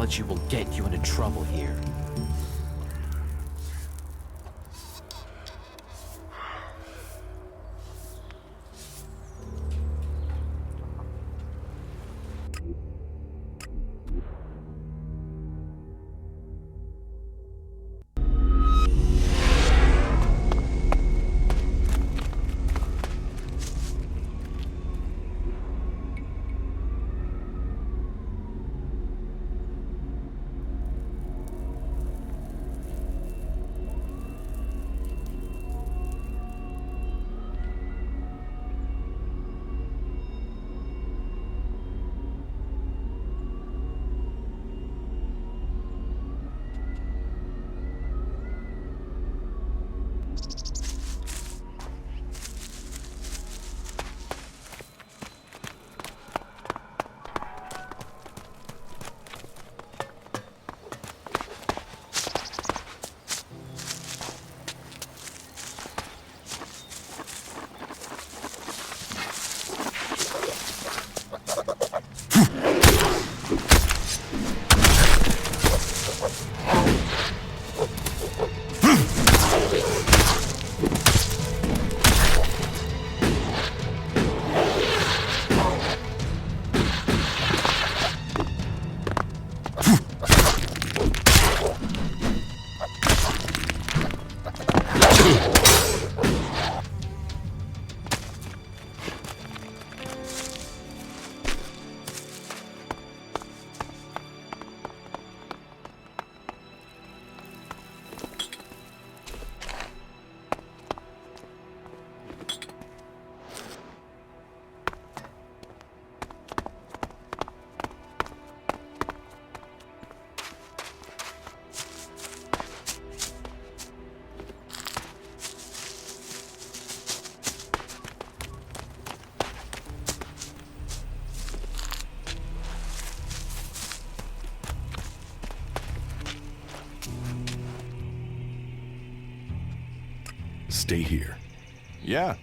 technology will get you into trouble here. Stay here. Yeah.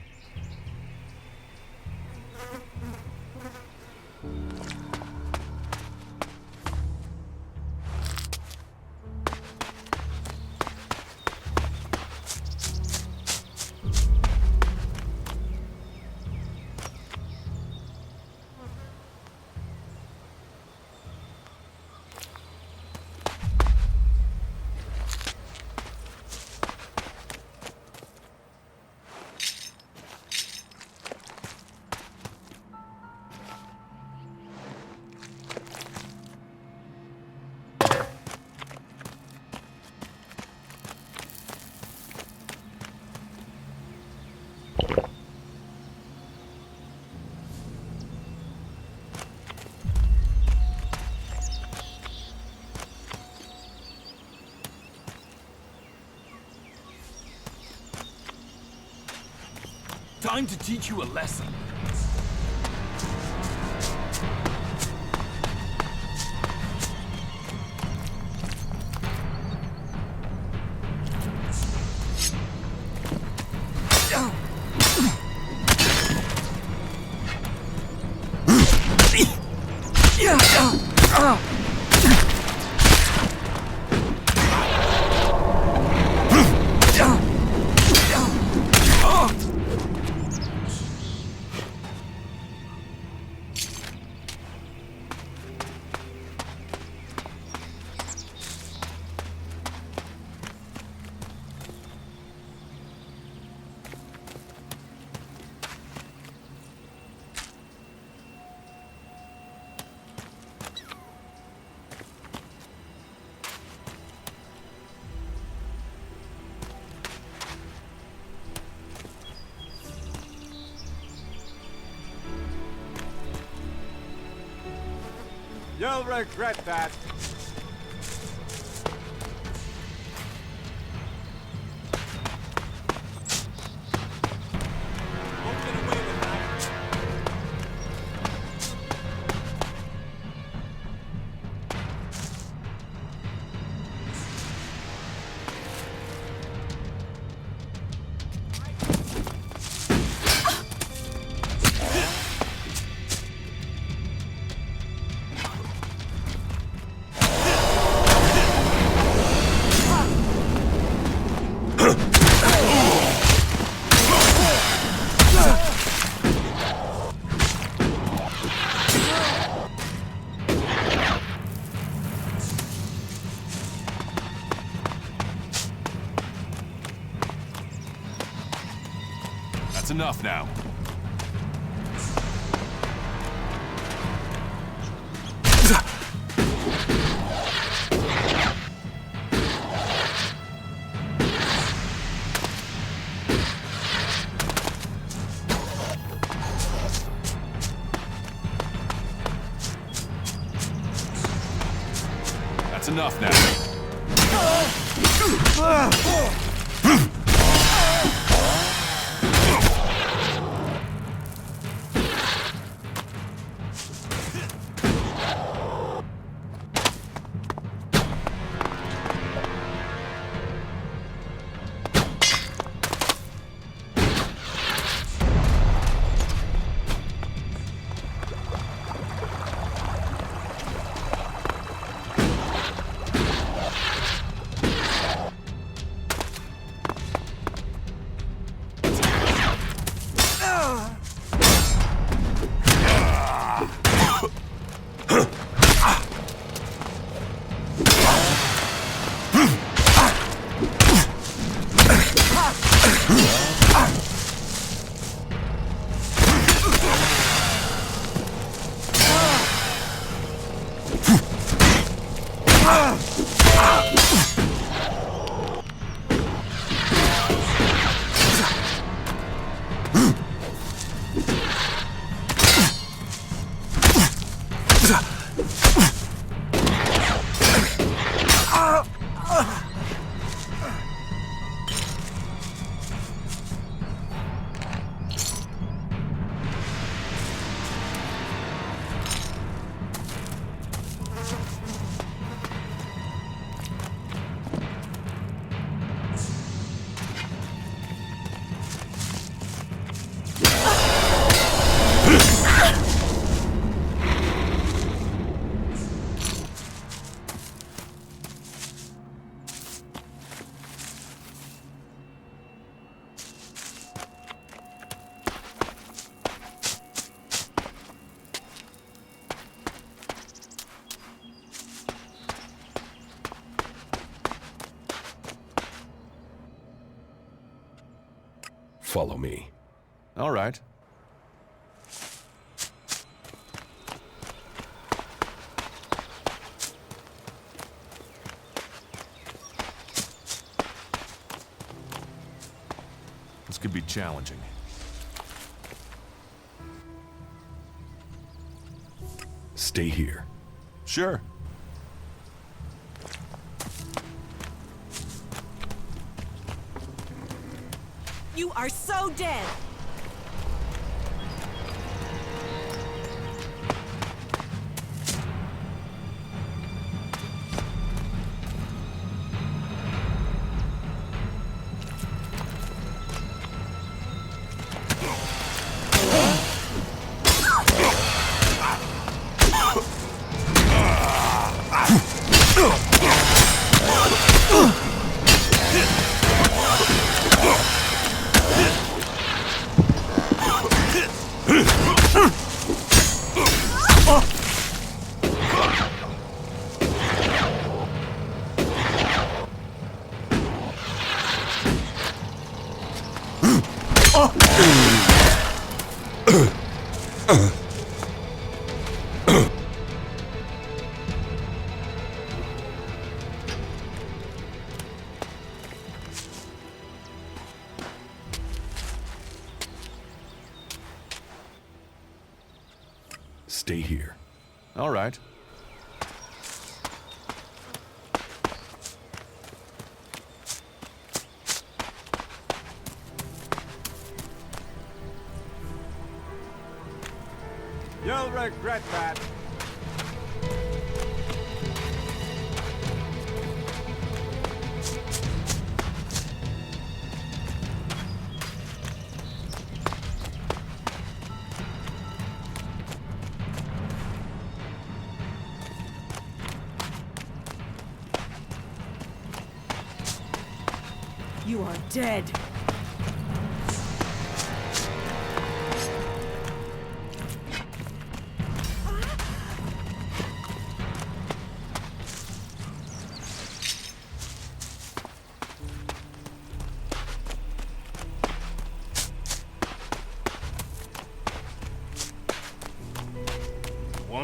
Time to teach you a lesson. You'll regret that. Won't get away with that. That's enough now. That's enough now. Follow me. All right. This could be challenging. Stay here. Sure. You are so dead! Stay here. All right. You'll regret that. You are dead.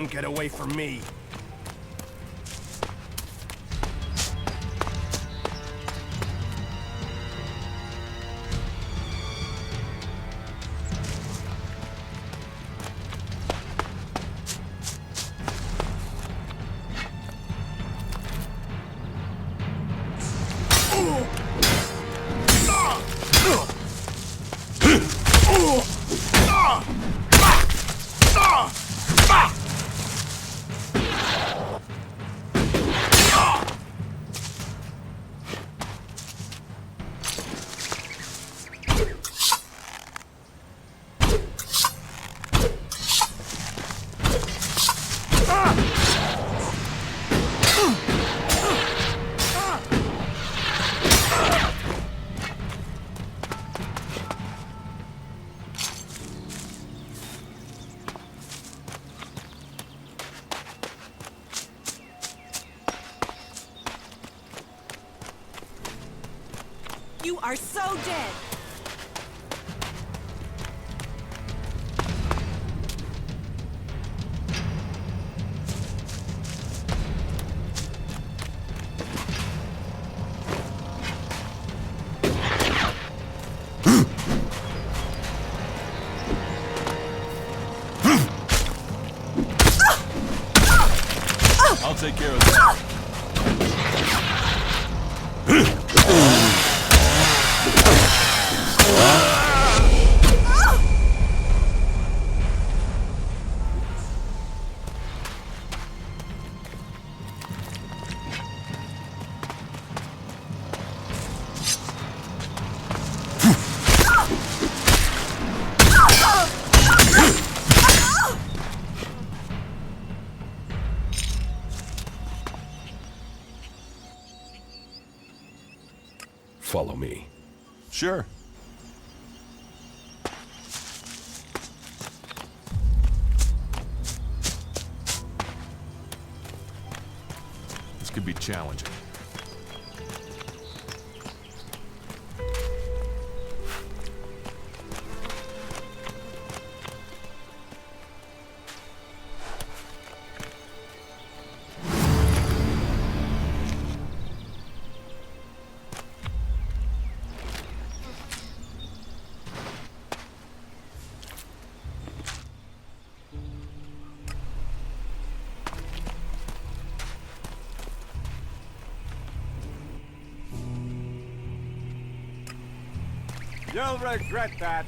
Don't get away from me. You are so dead! I'll take care of that. Follow me. Sure. This could be challenging. You'll regret that.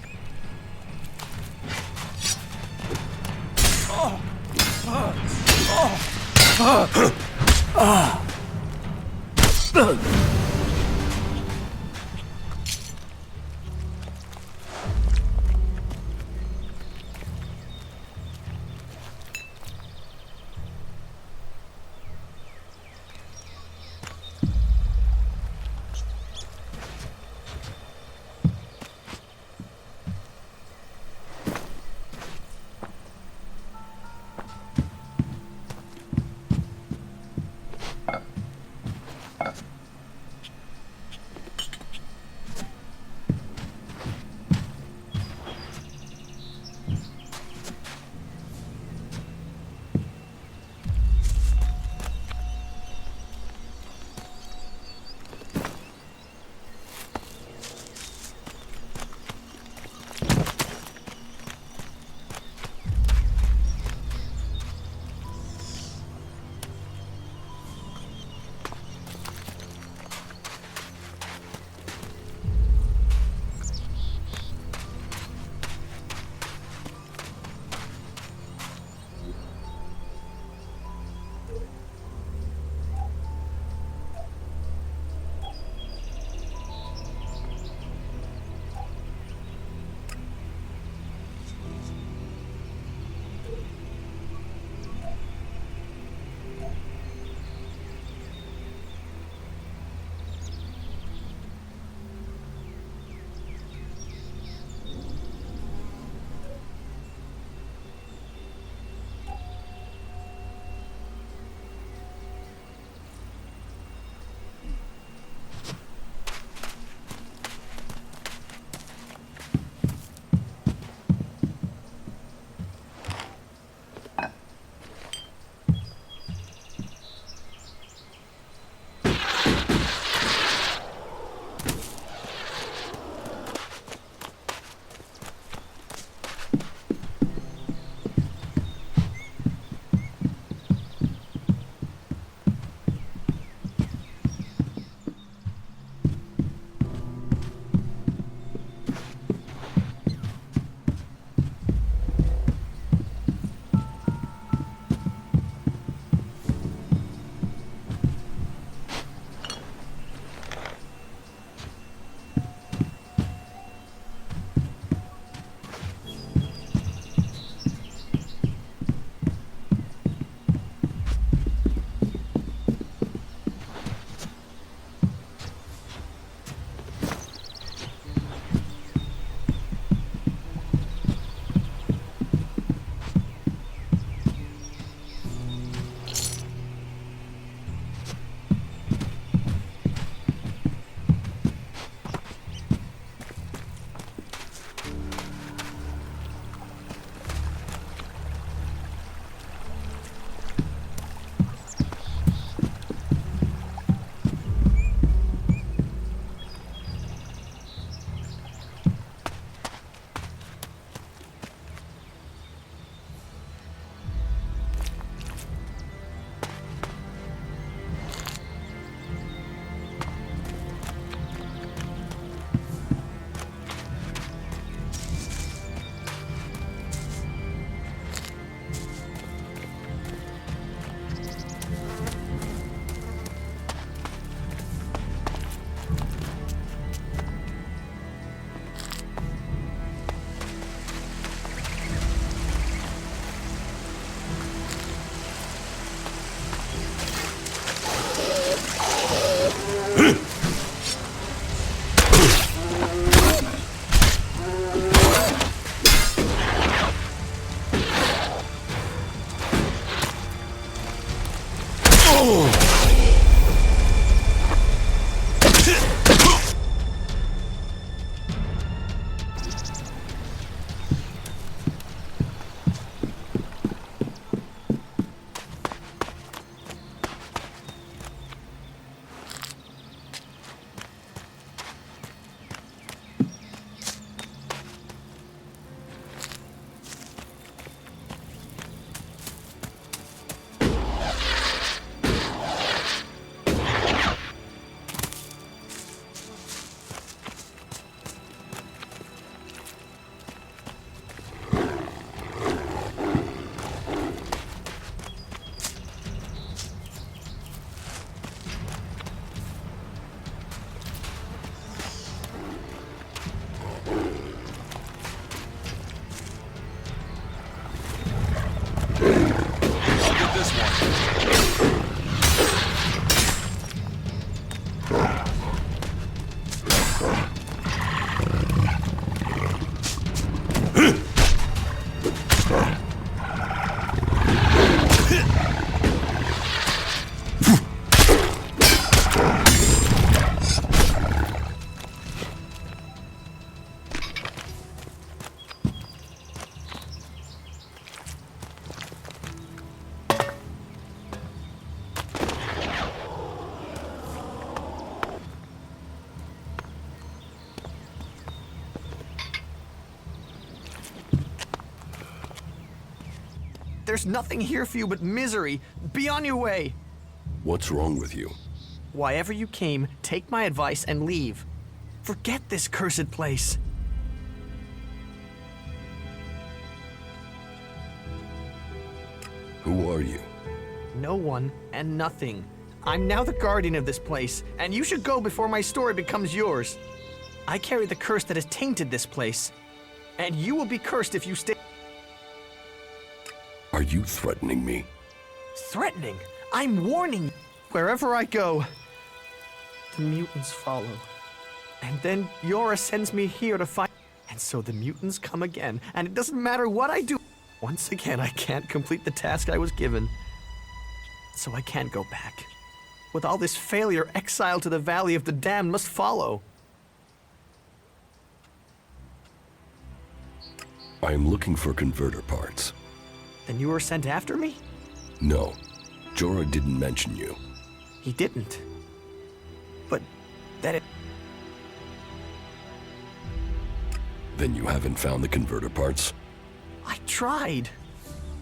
There's nothing here for you but misery. Be on your way. What's wrong with you? Why ever you came, take my advice and leave. Forget this cursed place. Who are you? No one and nothing. I'm now the guardian of this place, and you should go before my story becomes yours. I carry the curse that has tainted this place, and you will be cursed if you stay. Are you threatening me? Threatening? I'm warning you. Wherever I go, the mutants follow. And then Yora sends me here to fight. And so the mutants come again, and it doesn't matter what I do. Once again, I can't complete the task I was given. So I can't go back. With all this failure, exile to the Valley of the Damned must follow. I am looking for converter parts. Then you were sent after me? No, Jorah didn't mention you. He didn't. But that it... Then you haven't found the converter parts? I tried.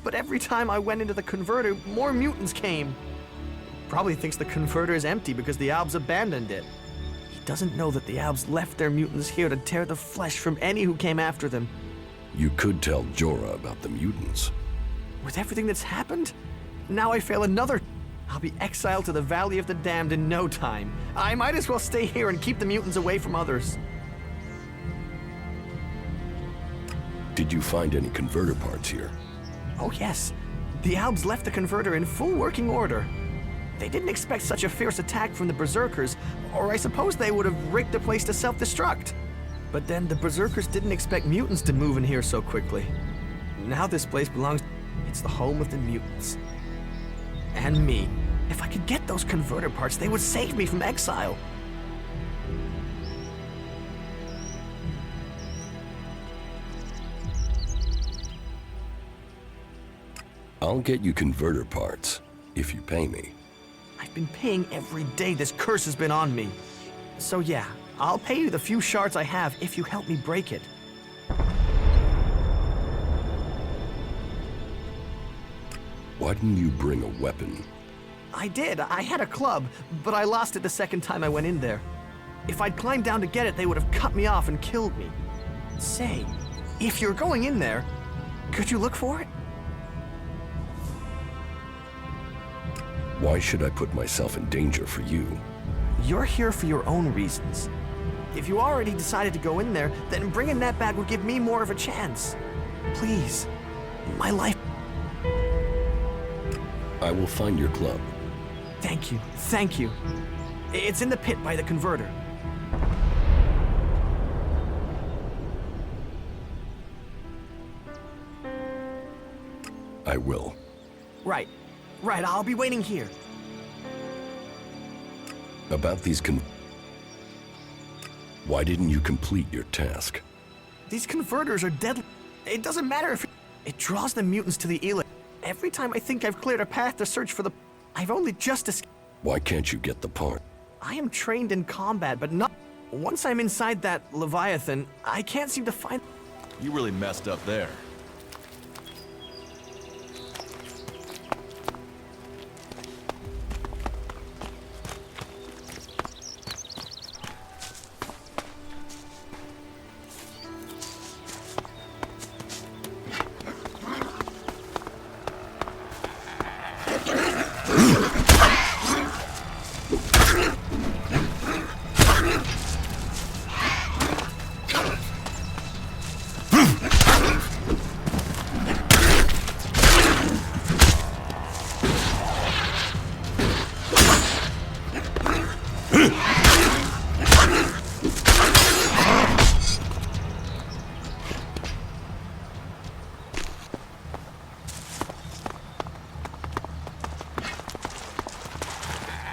But every time I went into the converter, more mutants came. Probably thinks the converter is empty because the Albs abandoned it. He doesn't know that the Albs left their mutants here to tear the flesh from any who came after them. You could tell Jorah about the mutants. With everything that's happened, now I fail another. I'll be exiled to the Valley of the Damned in no time. I might as well stay here and keep the mutants away from others. Did you find any converter parts here? Oh yes, the Albs left the converter in full working order. They didn't expect such a fierce attack from the Berserkers, or I suppose they would have rigged the place to self-destruct. But then the Berserkers didn't expect mutants to move in here so quickly. Now this place belongs... It's the home of the mutants. And me. If I could get those converter parts, they would save me from exile. I'll get you converter parts, if you pay me. I've been paying every day this curse has been on me. So yeah, I'll pay you the few shards I have if you help me break it. Why didn't you bring a weapon? I did. I had a club, but I lost it the second time I went in there. If I'd climbed down to get it, they would have cut me off and killed me. Say, if you're going in there, could you look for it? Why should I put myself in danger for you? You're here for your own reasons. If you already decided to go in there, then bringing that back would give me more of a chance. Please, my life... I will find your club. Thank you, thank you. It's in the pit by the converter. I will. Right. Right, I'll be waiting here. About these Why didn't you complete your task? These converters are deadly. It doesn't matter if it draws the mutants to the ELEX. Every time I think I've cleared a path to search for the... I've only just escaped. Why can't you get the part? I am trained in combat, but not... Once I'm inside that Leviathan, I can't seem to find... You really messed up there.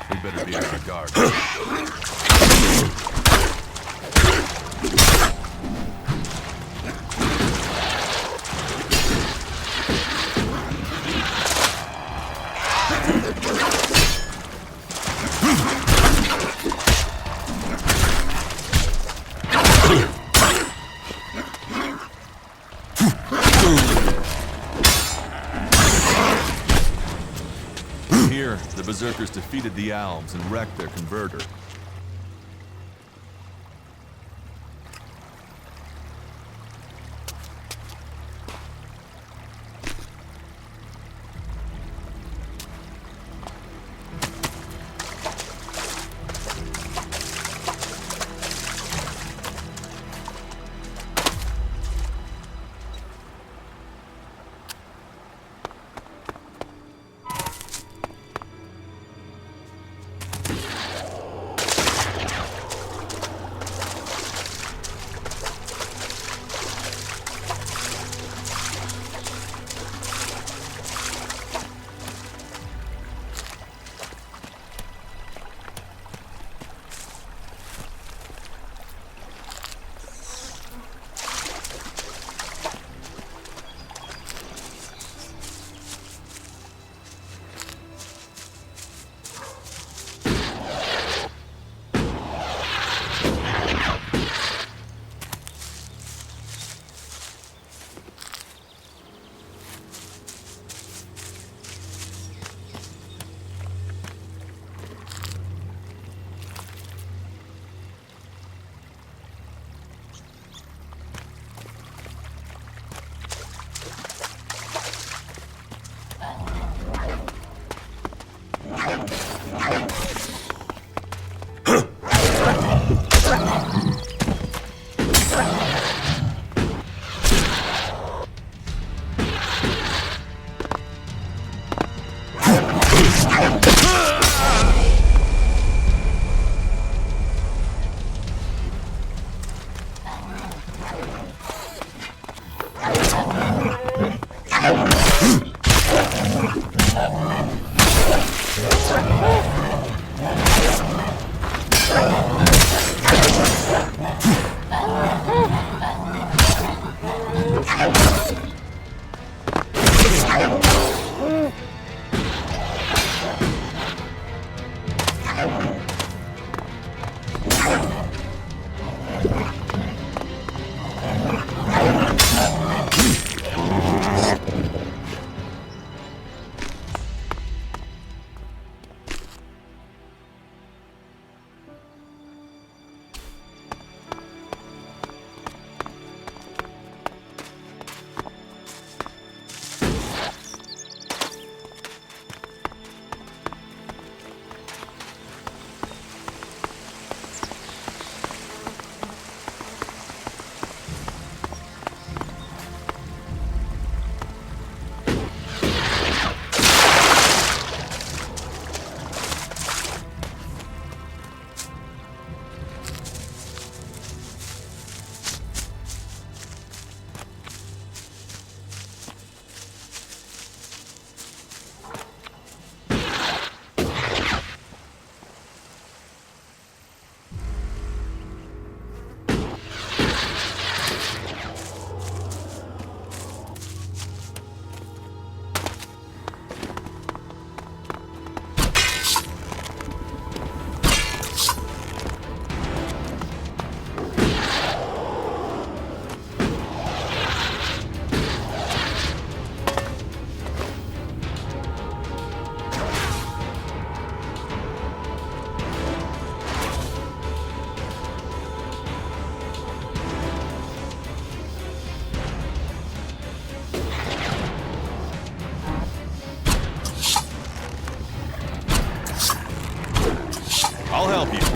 We better be on our guard. Here, the Berserkers defeated the Alms and wrecked their converter. I'll help you.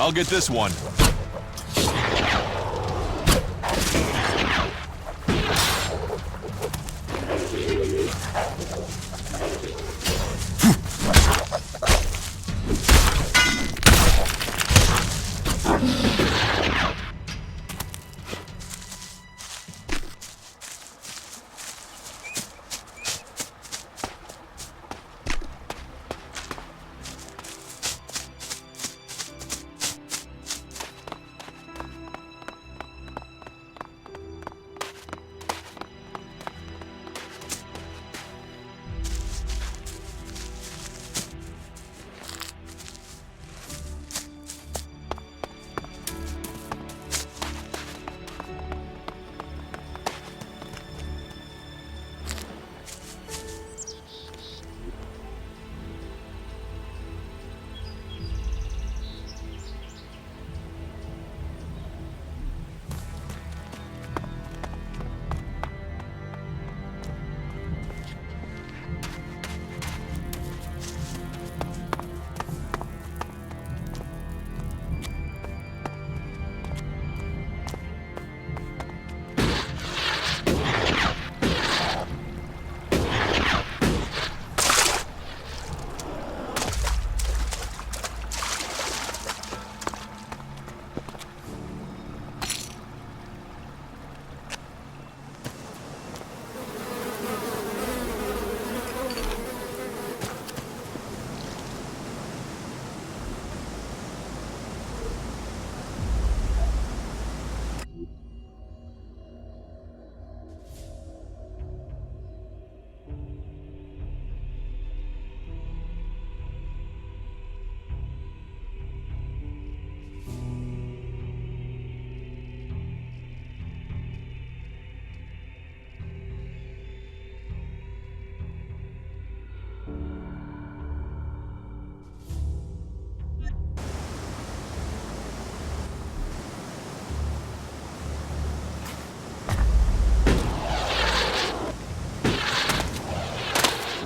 I'll get this one.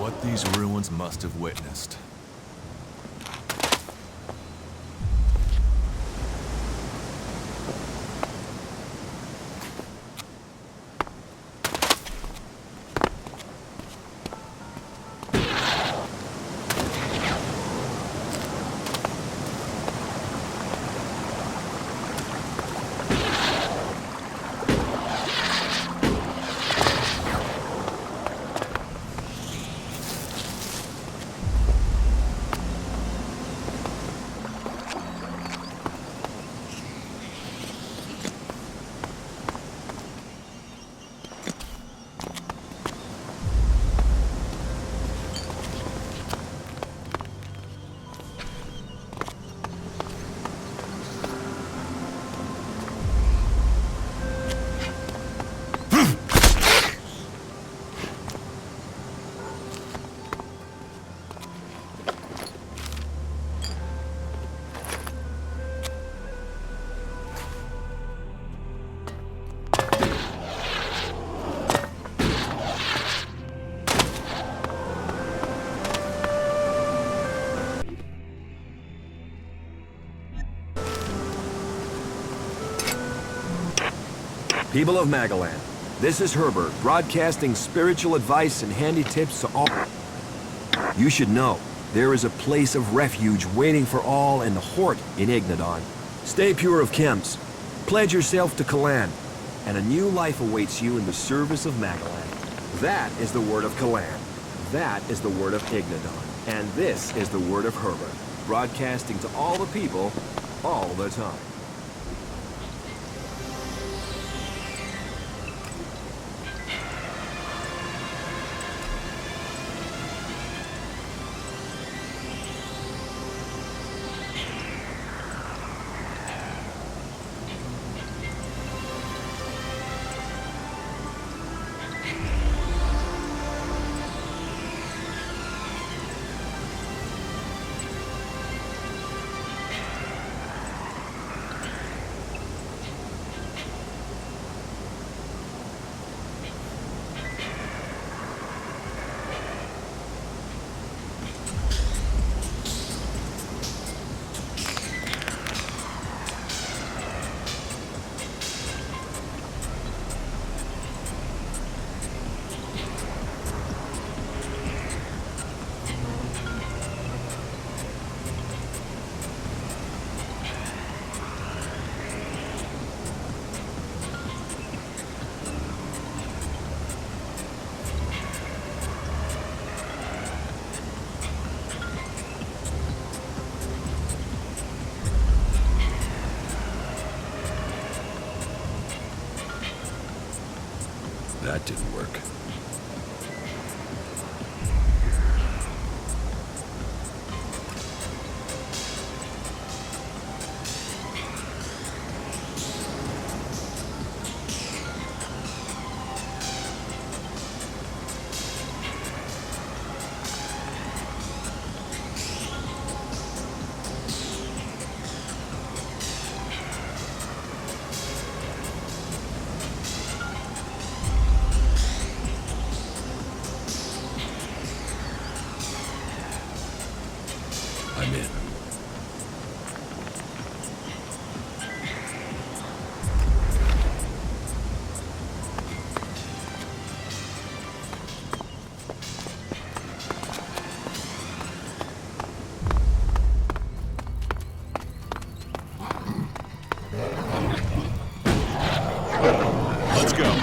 What these ruins must have witnessed. People of Magaland, this is Herbert, broadcasting spiritual advice and handy tips to all. You should know, there is a place of refuge waiting for all in the Hort in Ignadon. Stay pure of chems, pledge yourself to Kalan, and a new life awaits you in the service of Magaland. That is the word of Kalan. That is the word of Ignadon. And this is the word of Herbert, broadcasting to all the people, all the time. That didn't work. I'm in. Let's go.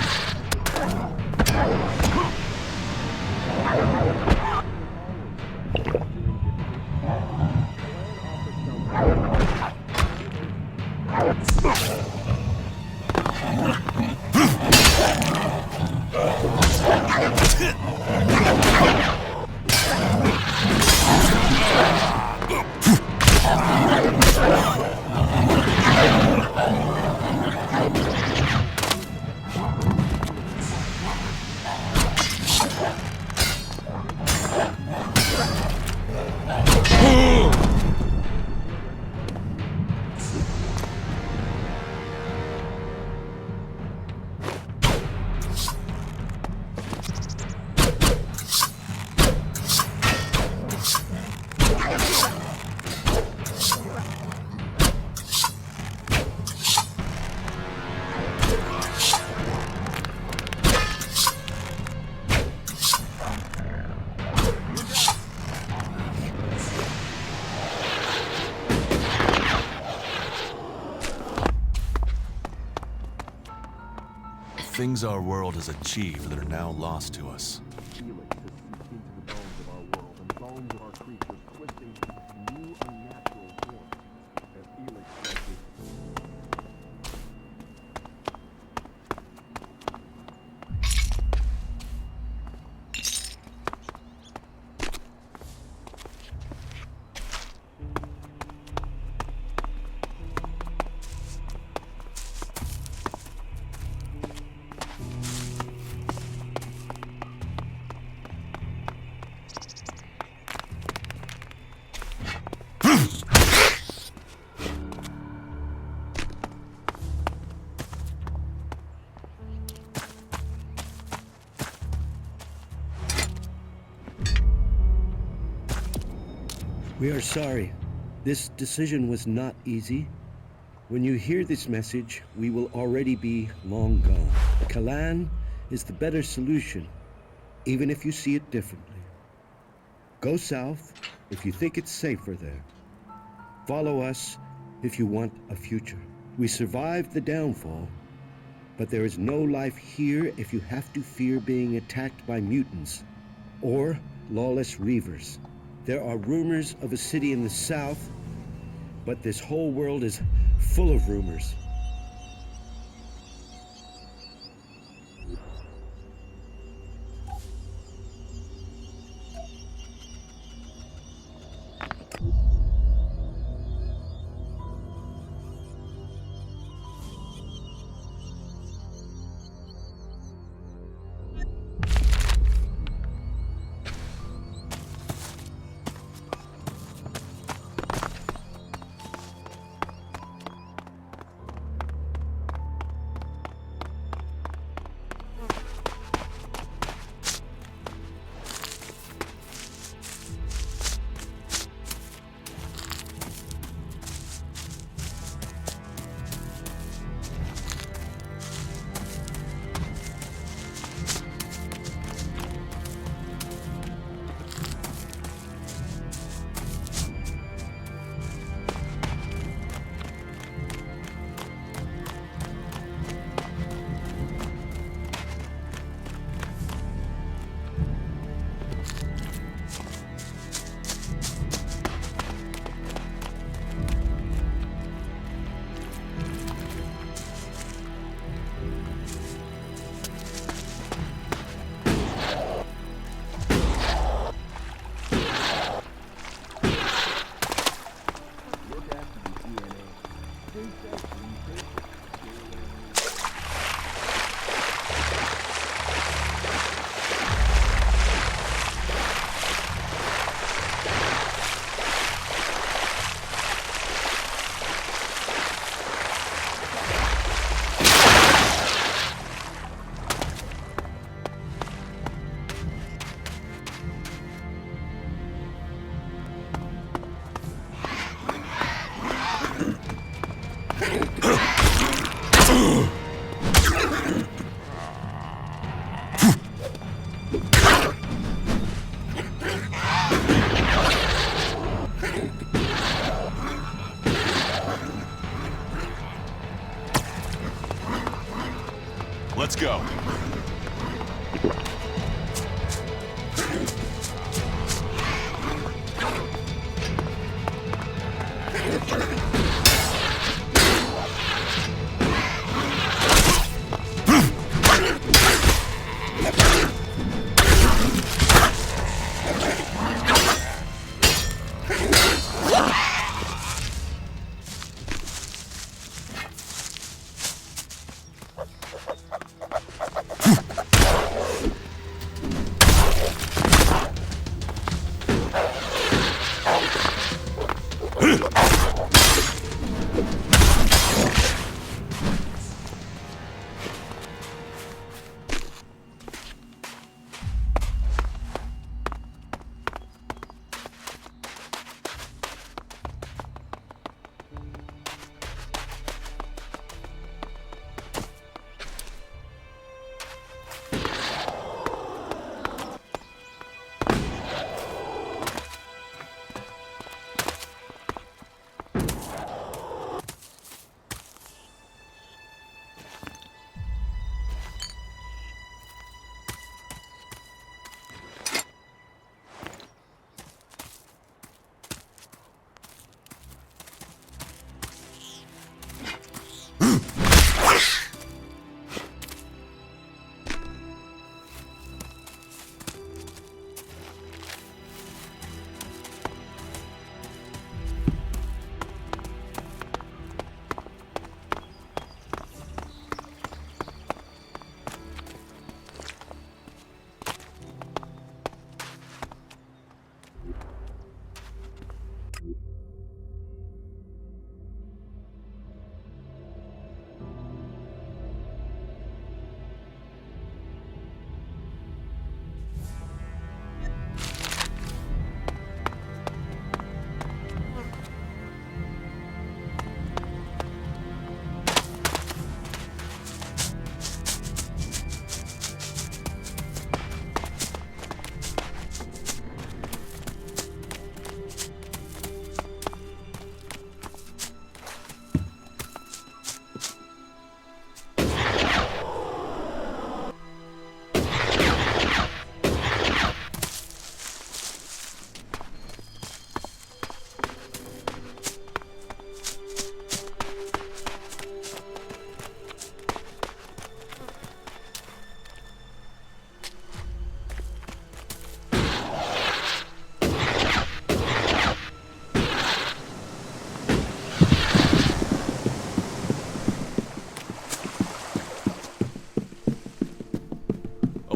things our world has achieved that are now lost to us. Elex has seeped into the bones of our world, and bones of our creatures twisting into new unnatural forms. As Elex does this, We are sorry. This decision was not easy. When you hear this message, we will already be long gone. Kalan is the better solution, even if you see it differently. Go south if you think it's safer there. Follow us if you want a future. We survived the downfall, but there is no life here if you have to fear being attacked by mutants or lawless reavers. There are rumors of a city in the south, but this whole world is full of rumors. Let's go.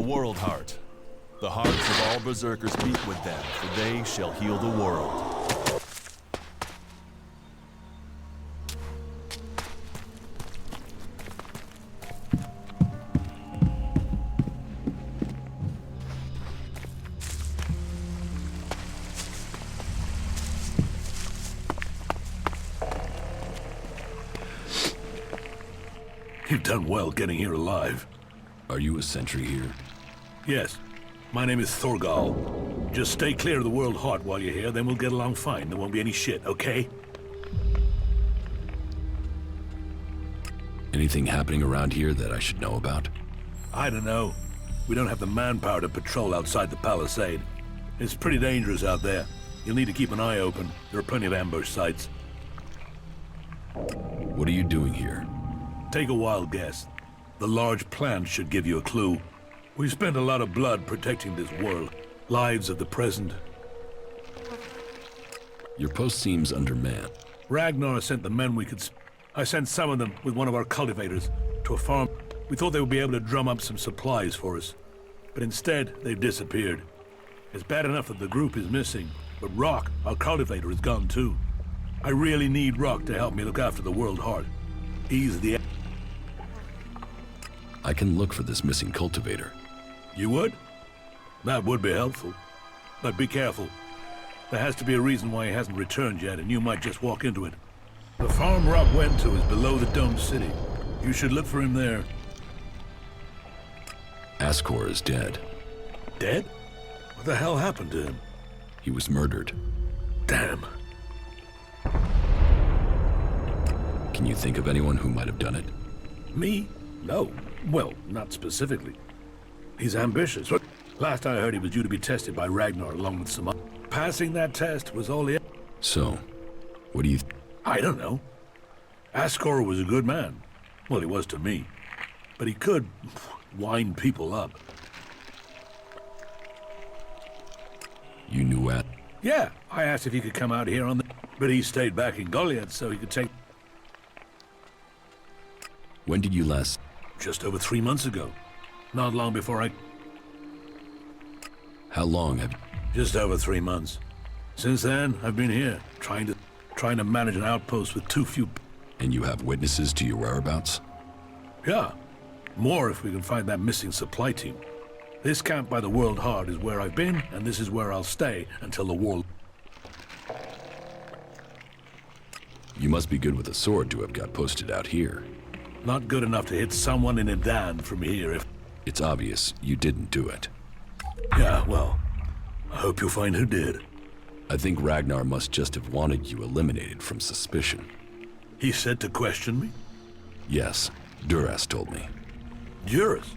world heart. The hearts of all berserkers beat with them, for they shall heal the world. You've done well getting here alive. Are you a sentry here? Yes. My name is Thorgal. Just stay clear of the world heart while you're here, then we'll get along fine. There won't be any shit, okay? Anything happening around here that I should know about? I don't know. We don't have the manpower to patrol outside the palisade. It's pretty dangerous out there. You'll need to keep an eye open. There are plenty of ambush sites. What are you doing here? Take a wild guess. The large plan should give you a clue. We've spent a lot of blood protecting this world. Lives of the present. Your post seems undermanned. Ragnar sent the men we could I sent some of them with one of our cultivators to a farm. We thought they would be able to drum up some supplies for us. But instead, they've disappeared. It's bad enough that the group is missing, but Rock, our cultivator, is gone too. I really need Rock to help me look after the world heart. He's the... I can look for this missing cultivator. You would? That would be helpful. But be careful. There has to be a reason why he hasn't returned yet, and you might just walk into it. The farm Rock went to is below the domed city. You should look for him there. Ascor is dead. Dead? What the hell happened to him? He was murdered. Damn. Can you think of anyone who might have done it? Me? No. Well, not specifically. He's ambitious. Last I heard, he was due to be tested by Ragnar along with some others. Passing that test was all he... So, what do you... I don't know. Ascor was a good man. Well, he was to me. But he could wind people up. You knew At... Yeah, I asked if he could come out here on the... But he stayed back in Goliath so he could take... When did you last... Just over 3 months ago. Not long before I... How long have... Just over 3 months. Since then, I've been here, trying to manage an outpost with too few... And you have witnesses to your whereabouts? Yeah. More if we can find that missing supply team. This camp by the World Heart is where I've been, and this is where I'll stay until the war... You must be good with a sword to have got posted out here. Not good enough to hit someone in a dan from here if... It's obvious you didn't do it. Yeah, well, I hope you'll find who did. I think Ragnar must just have wanted you eliminated from suspicion. He said to question me? Yes, Duras told me. Duras?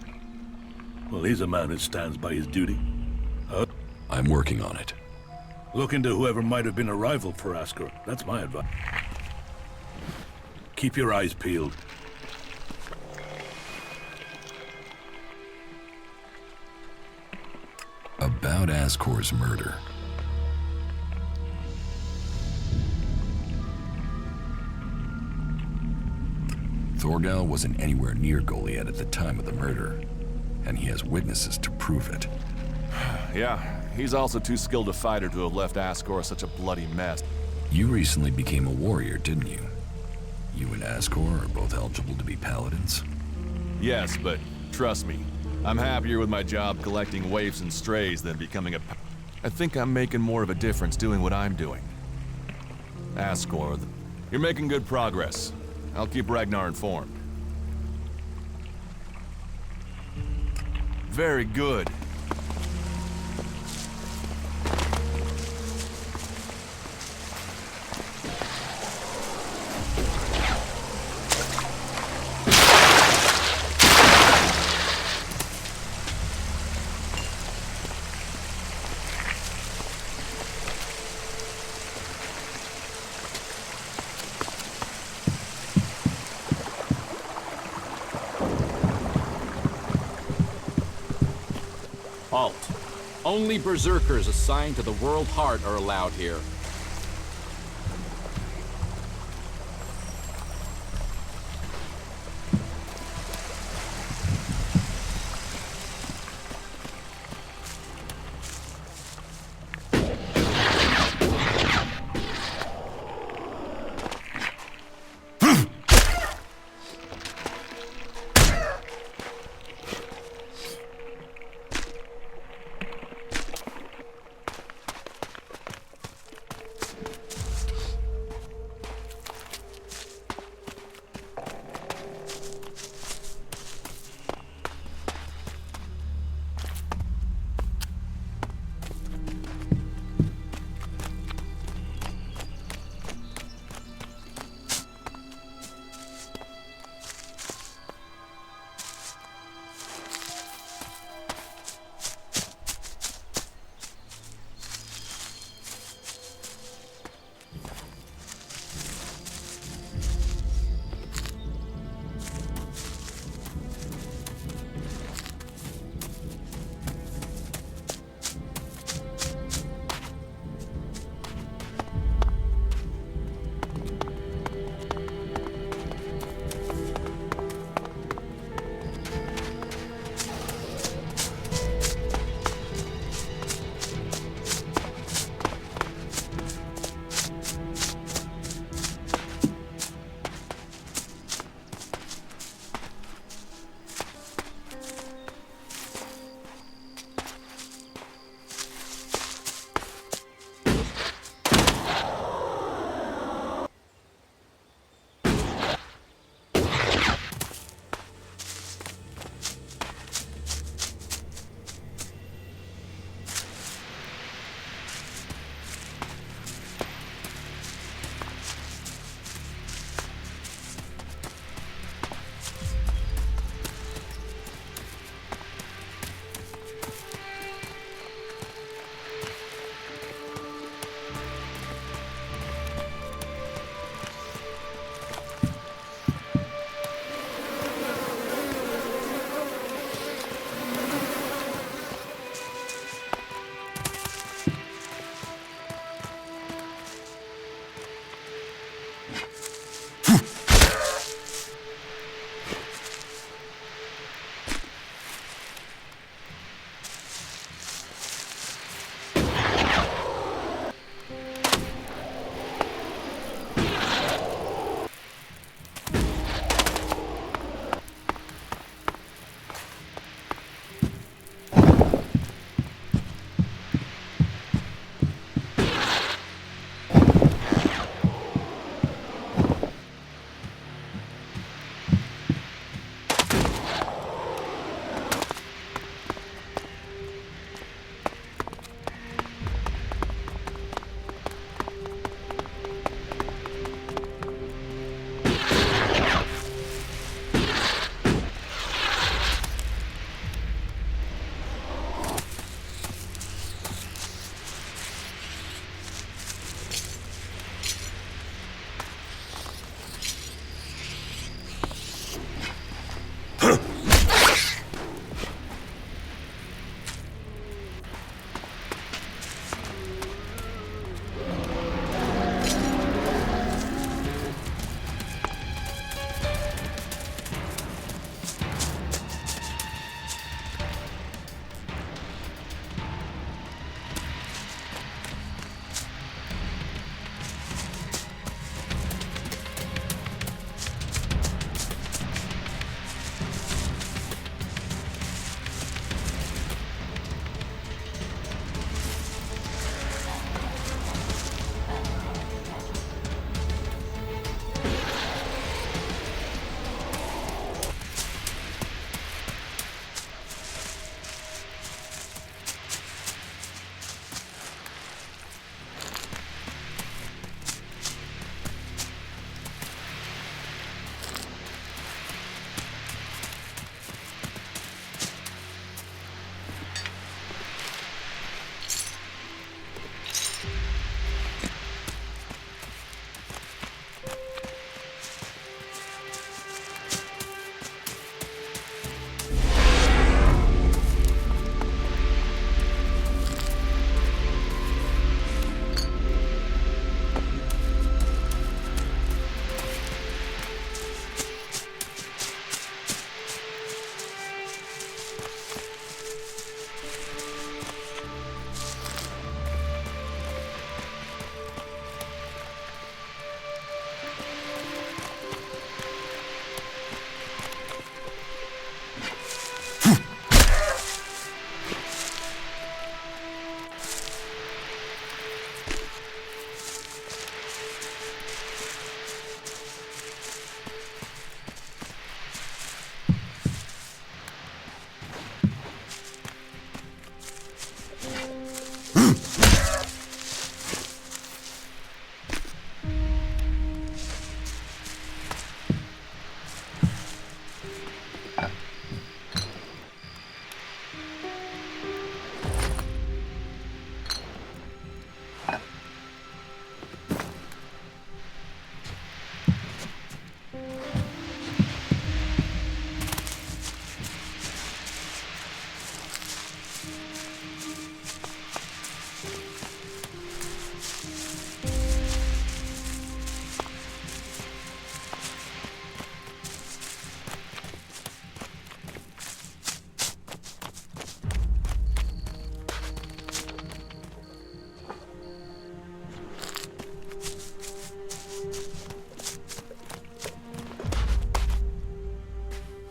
Well, he's a man who stands by his duty. I'm working on it. Look into whoever might have been a rival for Ascor. That's my advice. Keep your eyes peeled. About Ascor's murder. Thorgal wasn't anywhere near Goliath at the time of the murder, and he has witnesses to prove it. Yeah, he's also too skilled a fighter to have left Ascor such a bloody mess. You recently became a warrior, didn't you? You and Ascor are both eligible to be paladins. Yes, but trust me, I'm happier with my job collecting waifs and strays than becoming a... I think I'm making more of a difference doing what I'm doing. Ascor, you're making good progress. I'll keep Ragnar informed. Very good. Halt. Only berserkers assigned to the World Heart are allowed here.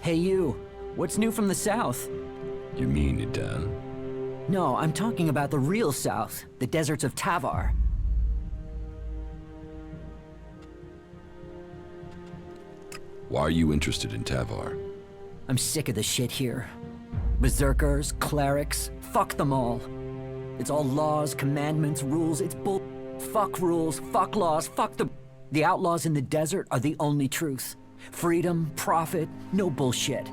Hey you, what's new from the south? You mean Idan? No, I'm talking about the real south, the deserts of Tavar. Why are you interested in Tavar? I'm sick of the shit here. Berserkers, clerics, fuck them all. It's all laws, commandments, rules, it's bull. Fuck rules, fuck laws, fuck the... The outlaws in the desert are the only truth. Freedom, profit, no bullshit.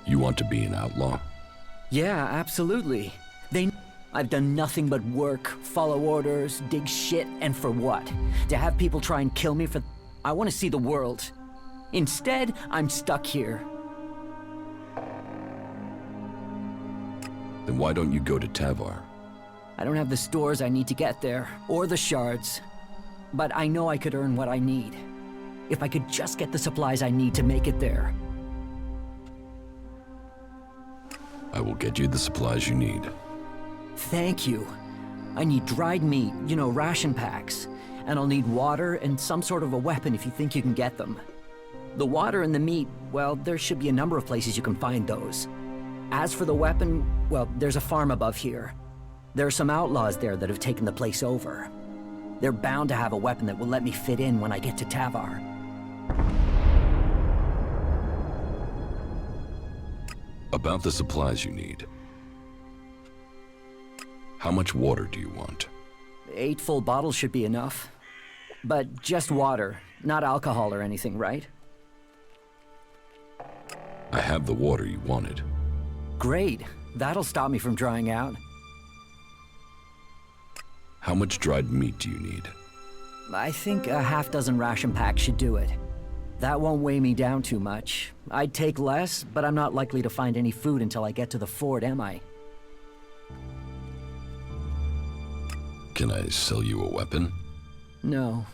You want to be an outlaw? Yeah, absolutely. I've done nothing but work, follow orders, dig shit, and for what? To have people try and kill me for... I want to see the world. Instead, I'm stuck here. Then why don't you go to Tavar? I don't have the stores I need to get there, or the shards. But I know I could earn what I need. If I could just get the supplies I need to make it there. I will get you the supplies you need. Thank you. I need dried meat, you know, ration packs. And I'll need water and some sort of a weapon if you think you can get them. The water and the meat, well, there should be a number of places you can find those. As for the weapon, well, there's a farm above here. There are some outlaws there that have taken the place over. They're bound to have a weapon that will let me fit in when I get to Tavar. About the supplies you need. How much water do you want? 8 full bottles should be enough. But just water, not alcohol or anything, right? I have the water you wanted. Great. That'll stop me from drying out. How much dried meat do you need? I think a half-dozen ration packs should do it. That won't weigh me down too much. I'd take less, but I'm not likely to find any food until I get to the fort, am I? Can I sell you a weapon? No.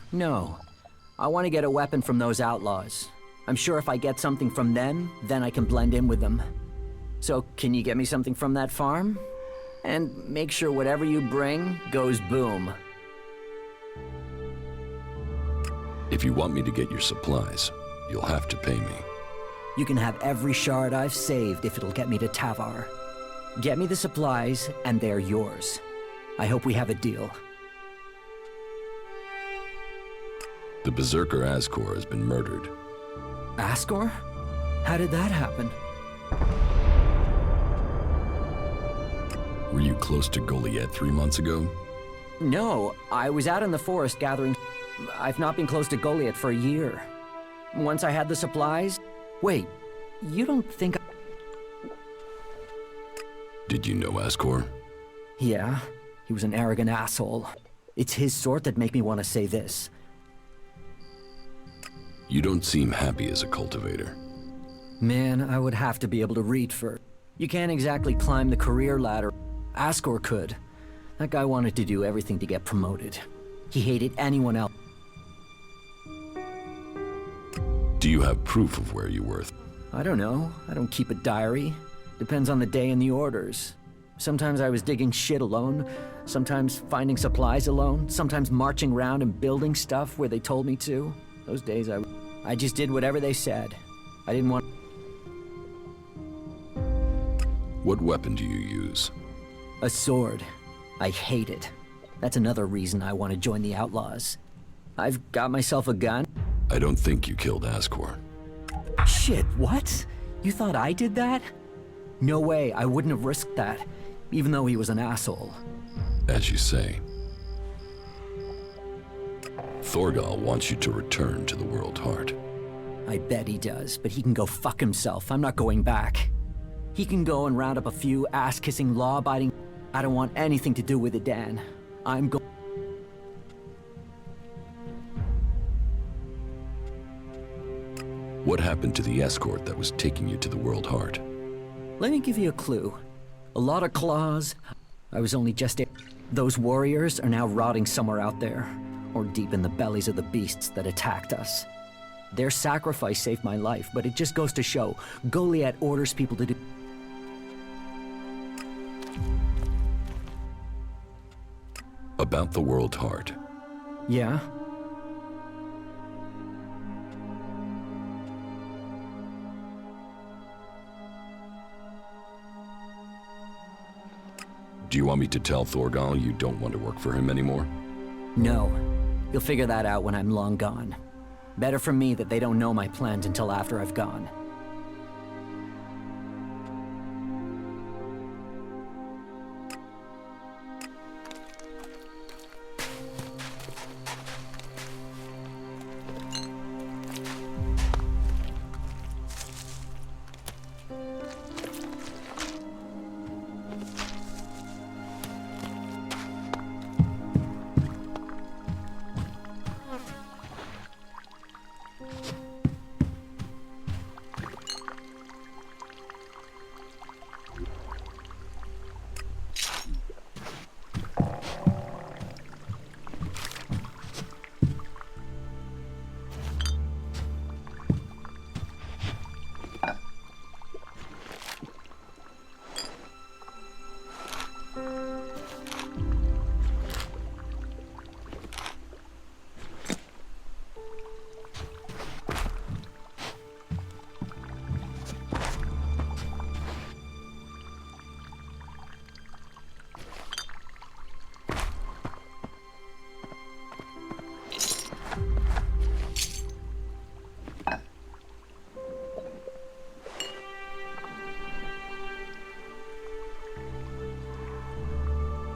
I want to get a weapon from those outlaws. I'm sure if I get something from them, then I can blend in with them. So, can you get me something from that farm? And make sure whatever you bring goes boom. If you want me to get your supplies, you'll have to pay me. You can have every shard I've saved if it'll get me to Tavar. Get me the supplies, and they're yours. I hope we have a deal. The Berserker Ascor has been murdered. Ascor? How did that happen? Were you close to Goliath 3 months ago? No, I was out in the forest gathering. I've not been close to Goliath for a year. Once I had the supplies... Wait, you don't think... Did you know Ascor? Yeah, he was an arrogant asshole. It's his sort that make me want to say this. You don't seem happy as a cultivator. Man, I would have to be able to read first. You can't exactly climb the career ladder. Ascor could. That guy wanted to do everything to get promoted. He hated anyone else. Do you have proof of where you were? I don't know. I don't keep a diary. Depends on the day and the orders. Sometimes I was digging shit alone, sometimes finding supplies alone, sometimes marching around and building stuff where they told me to. Those days I just did whatever they said. I didn't want... What weapon do you use? A sword. I hate it. That's another reason I want to join the Outlaws. I've got myself a gun. I don't think you killed Ascor. Shit, what? You thought I did that? No way, I wouldn't have risked that, even though he was an asshole. As you say. Thorgal wants you to return to the World Heart. I bet he does, but he can go fuck himself. I'm not going back. He can go and round up a few ass-kissing, law-abiding... I don't want anything to do with it, Dan. I'm go... What happened to the escort that was taking you to the World Heart? Let me give you a clue. A lot of claws. I was only just... Those warriors are now rotting somewhere out there, or deep in the bellies of the beasts that attacked us. Their sacrifice saved my life, but it just goes to show, Goliath orders people to do... About the World Heart. Yeah? Do you want me to tell Thorgal you don't want to work for him anymore? No. You'll figure that out when I'm long gone. Better for me that they don't know my plans until after I've gone.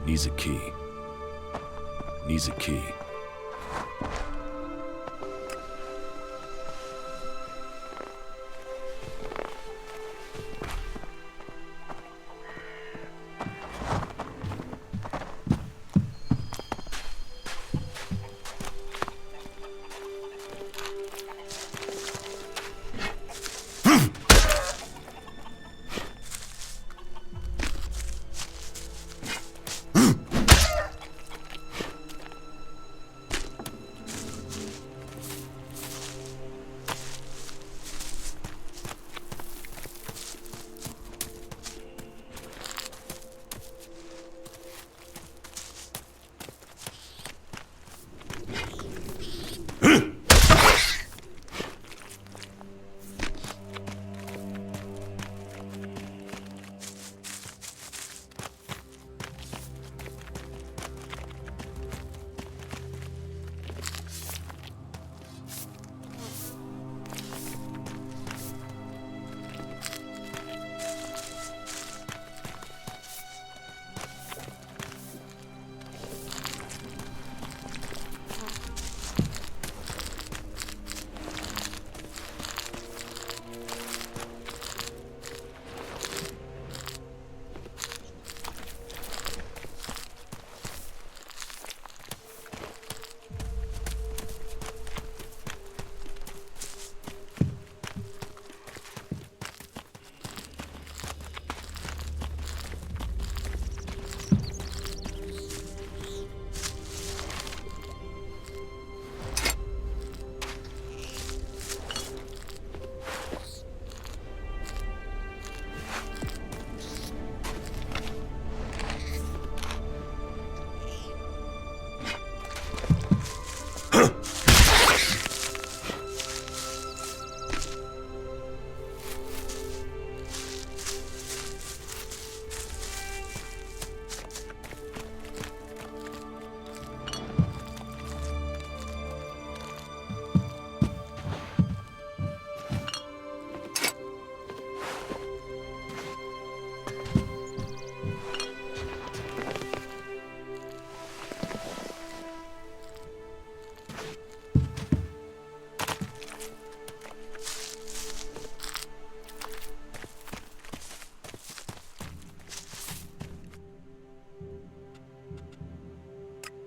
Needs a key. Needs a key.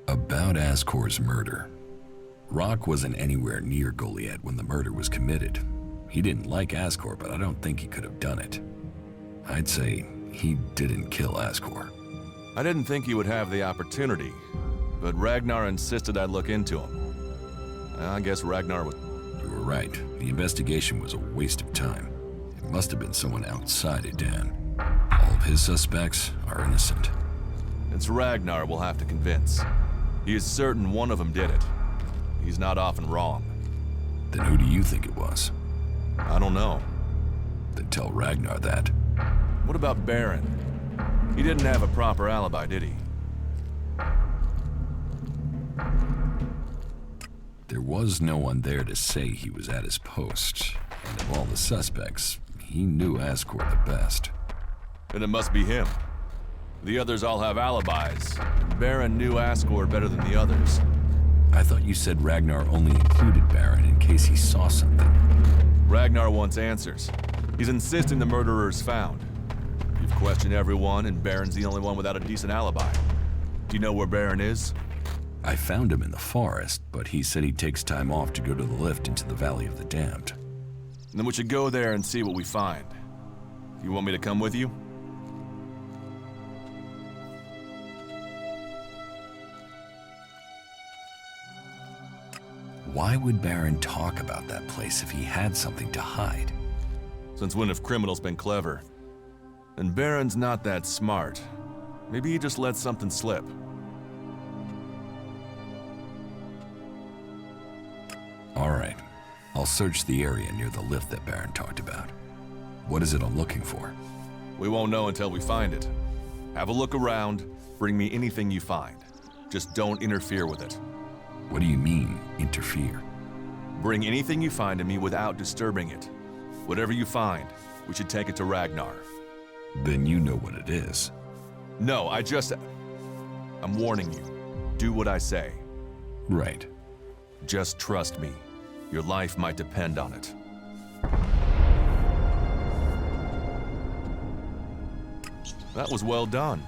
About Ascor's murder. Rock wasn't anywhere near Goliath when the murder was committed. He didn't like Ascor, but I don't think he could have done it. I'd say he didn't kill Ascor. I didn't think he would have the opportunity, but Ragnar insisted I look into him. I guess Ragnar was... You were right. The investigation was a waste of time. It must have been someone outside of Dan. All of his suspects are innocent. It's Ragnar we'll have to convince. He is certain one of them did it. He's not often wrong. Then who do you think it was? I don't know. Then tell Ragnar that. What about Baron? He didn't have a proper alibi, did he? There was no one there to say he was at his post, and of all the suspects, he knew Ascor the best. Then it must be him. The others all have alibis. Baron knew Ascor better than the others. I thought you said Ragnar only included Baron in case he saw something. Ragnar wants answers. He's insisting the murderer is found. You've questioned everyone, and Baron's the only one without a decent alibi. Do you know where Baron is? I found him in the forest, but he said he takes time off to go to the lift into the Valley of the Damned. Then we should go there and see what we find. You want me to come with you? Why would Baron talk about that place if he had something to hide? Since when have criminals been clever? And Baron's not that smart. Maybe he just let something slip. All right. I'll search the area near the lift that Baron talked about. What is it I'm looking for? We won't know until we find it. Have a look around. Bring me anything you find. Just don't interfere with it. What do you mean, interfere? Bring anything you find to me without disturbing it. Whatever you find, we should take it to Ragnar. Then you know what it is. No, I'm warning you. Do what I say. Right. Just trust me. Your life might depend on it. That was well done.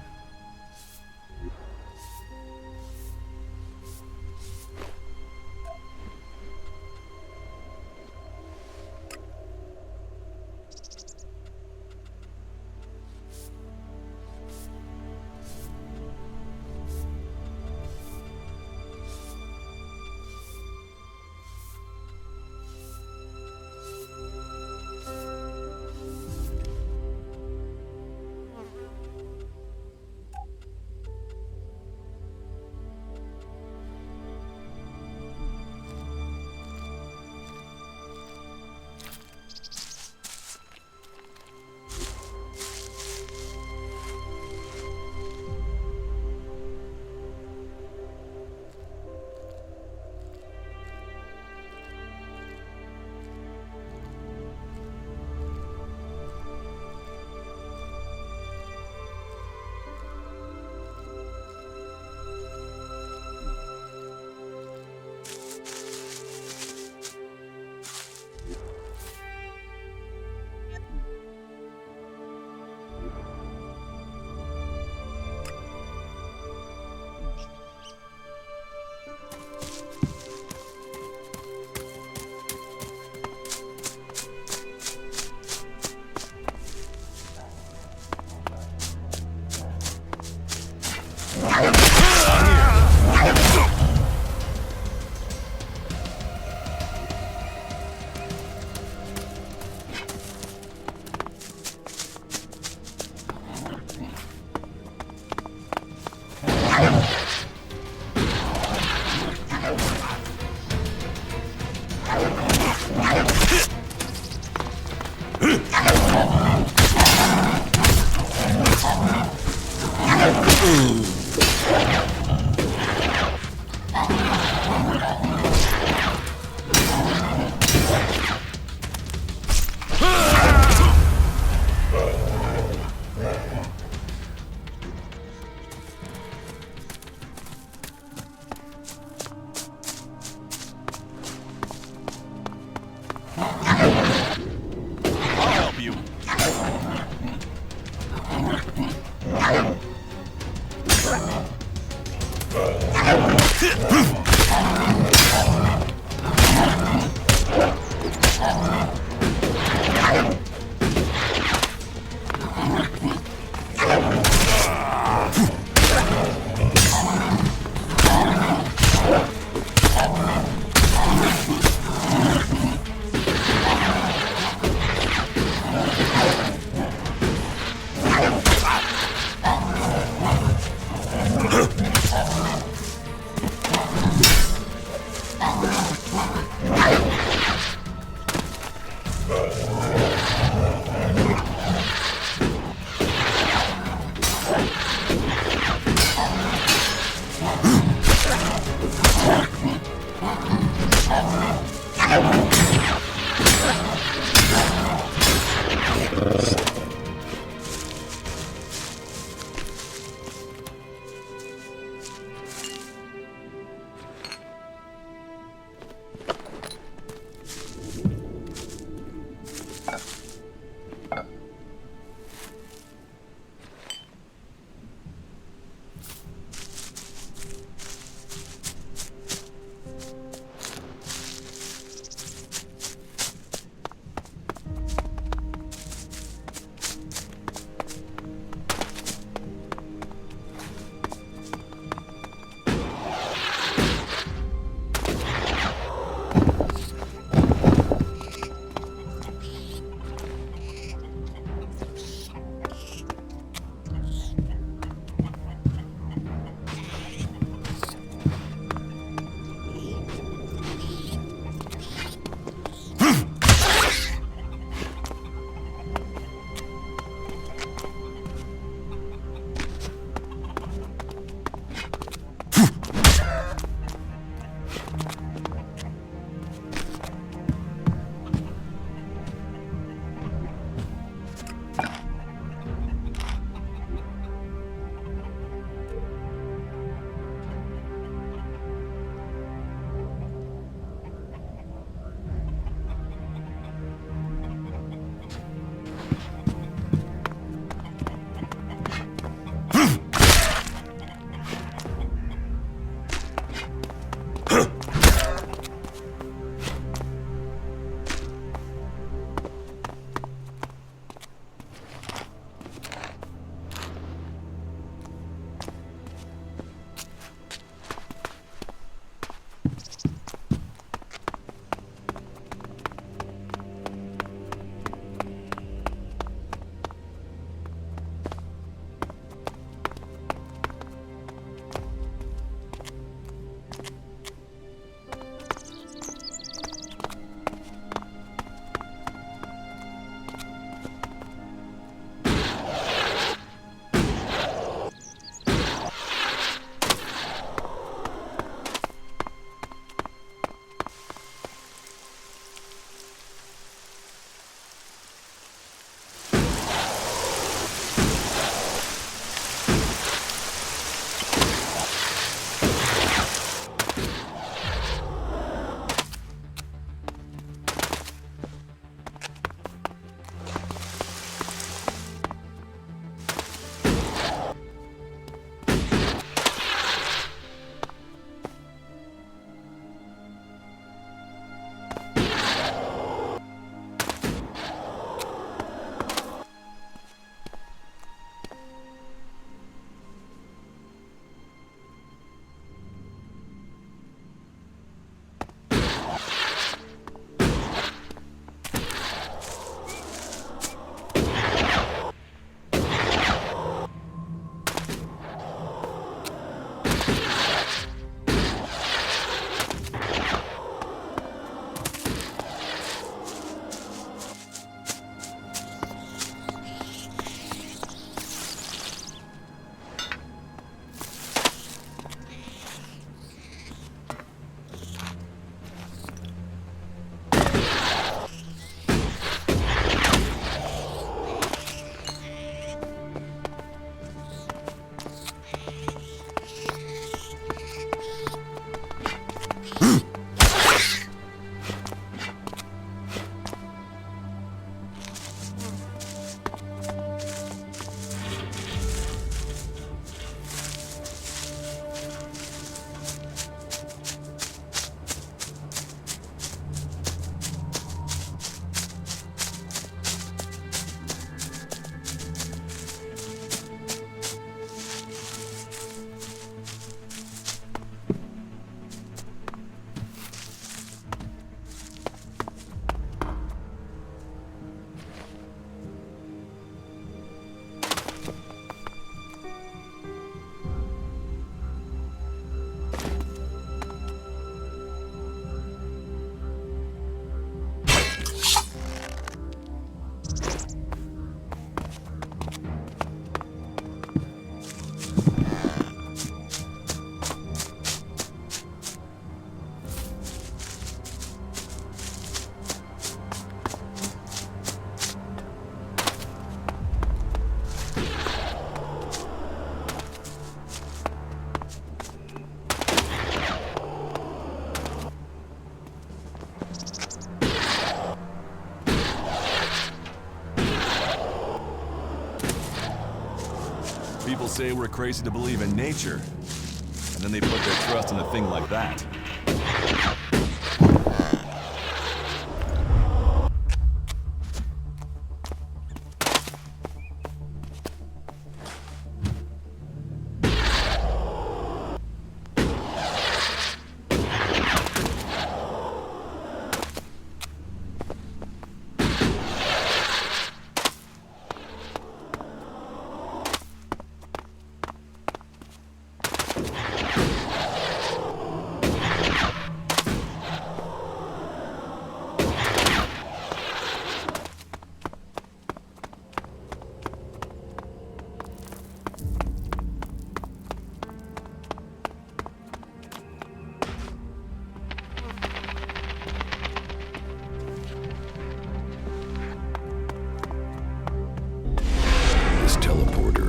people say we're crazy to believe in nature, and then they put their trust in a thing like that.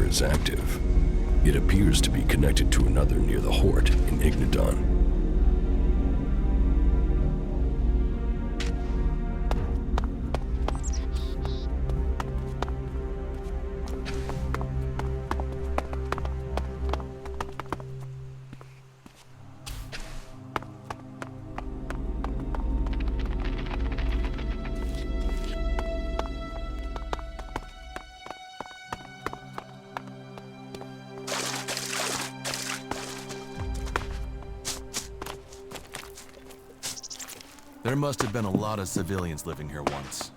Is active. It appears to be connected to another near the Hort in Ignadon. There must have been a lot of civilians living here once.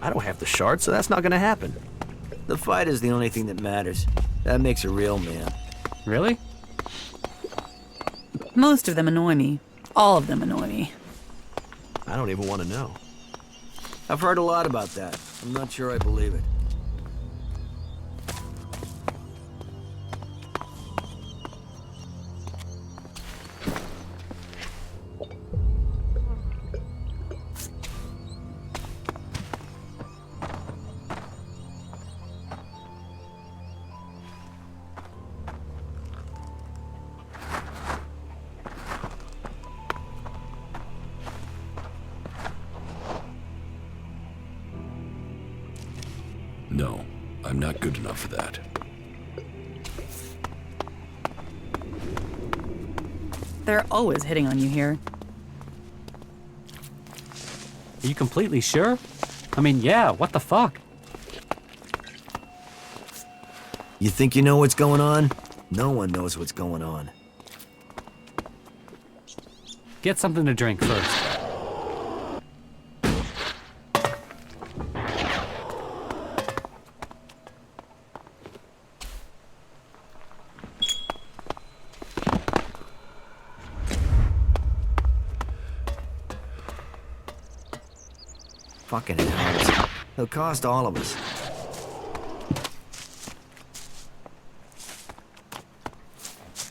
I don't have the shard, so that's not gonna happen. The fight is the only thing that matters. That makes a real man. Really? Most of them annoy me. All of them annoy me. I don't even want to know. I've heard a lot about that. I'm not sure I believe it. No, I'm not good enough for that. They're always hitting on you here. Are you completely sure? I mean, yeah, what the fuck? You think you know what's going on? No one knows what's going on. Get something to drink first. Fucking Alps. They'll cost all of us.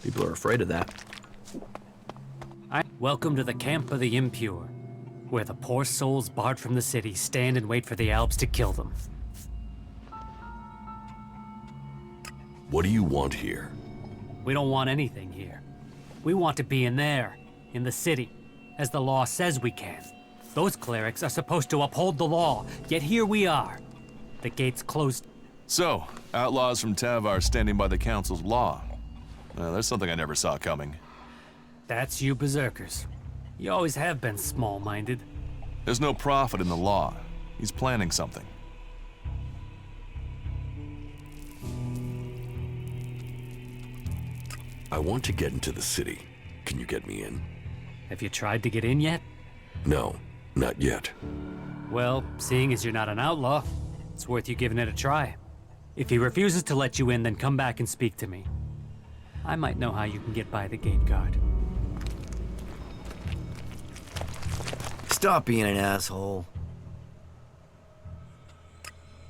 People are afraid of that. Welcome to the camp of the impure, where the poor souls barred from the city stand and wait for the Alps to kill them. What do you want here? We don't want anything here. We want to be in there, in the city, as the law says we can. Those clerics are supposed to uphold the law, yet here we are. The gate's closed. So, outlaws from Tavar standing by the council's law. There's something I never saw coming. That's you berserkers. You always have been small-minded. There's no profit in the law. He's planning something. I want to get into the city. Can you get me in? Have you tried to get in yet? No, not yet. Well, seeing as you're not an outlaw, it's worth you giving it a try. If he refuses to let you in, then come back and speak to me. I might know how you can get by the gate guard. Stop being an asshole.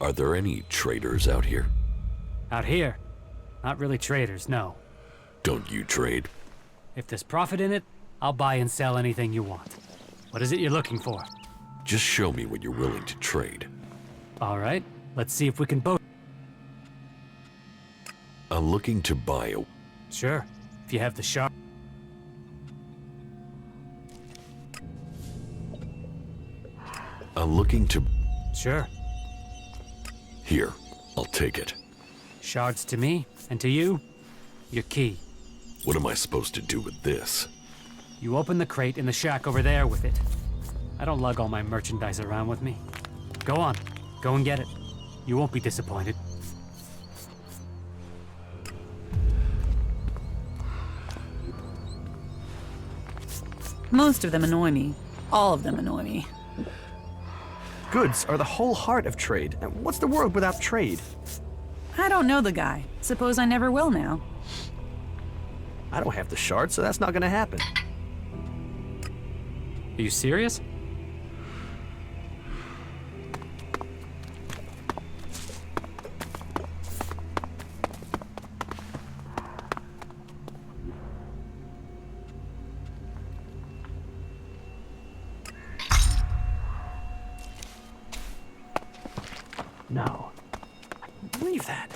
Are there any traders out here? Out here? Not really traders, no. Don't you trade? If there's profit in it, I'll buy and sell anything you want. What is it you're looking for? Just show me what you're willing to trade. All right, let's see if we can both. I'm looking to buy a... Sure, if you have the sharp. I'm looking to... Sure. Here, I'll take it. Shards to me, and to you, your key. What am I supposed to do with this? You open the crate in the shack over there with it. I don't lug all my merchandise around with me. Go on, go and get it. You won't be disappointed. Most of them annoy me. All of them annoy me. Goods are the whole heart of trade. What's the world without trade? I don't know the guy. Suppose I never will now. I don't have the shard, so that's not gonna happen. Are you serious? No. Leave that.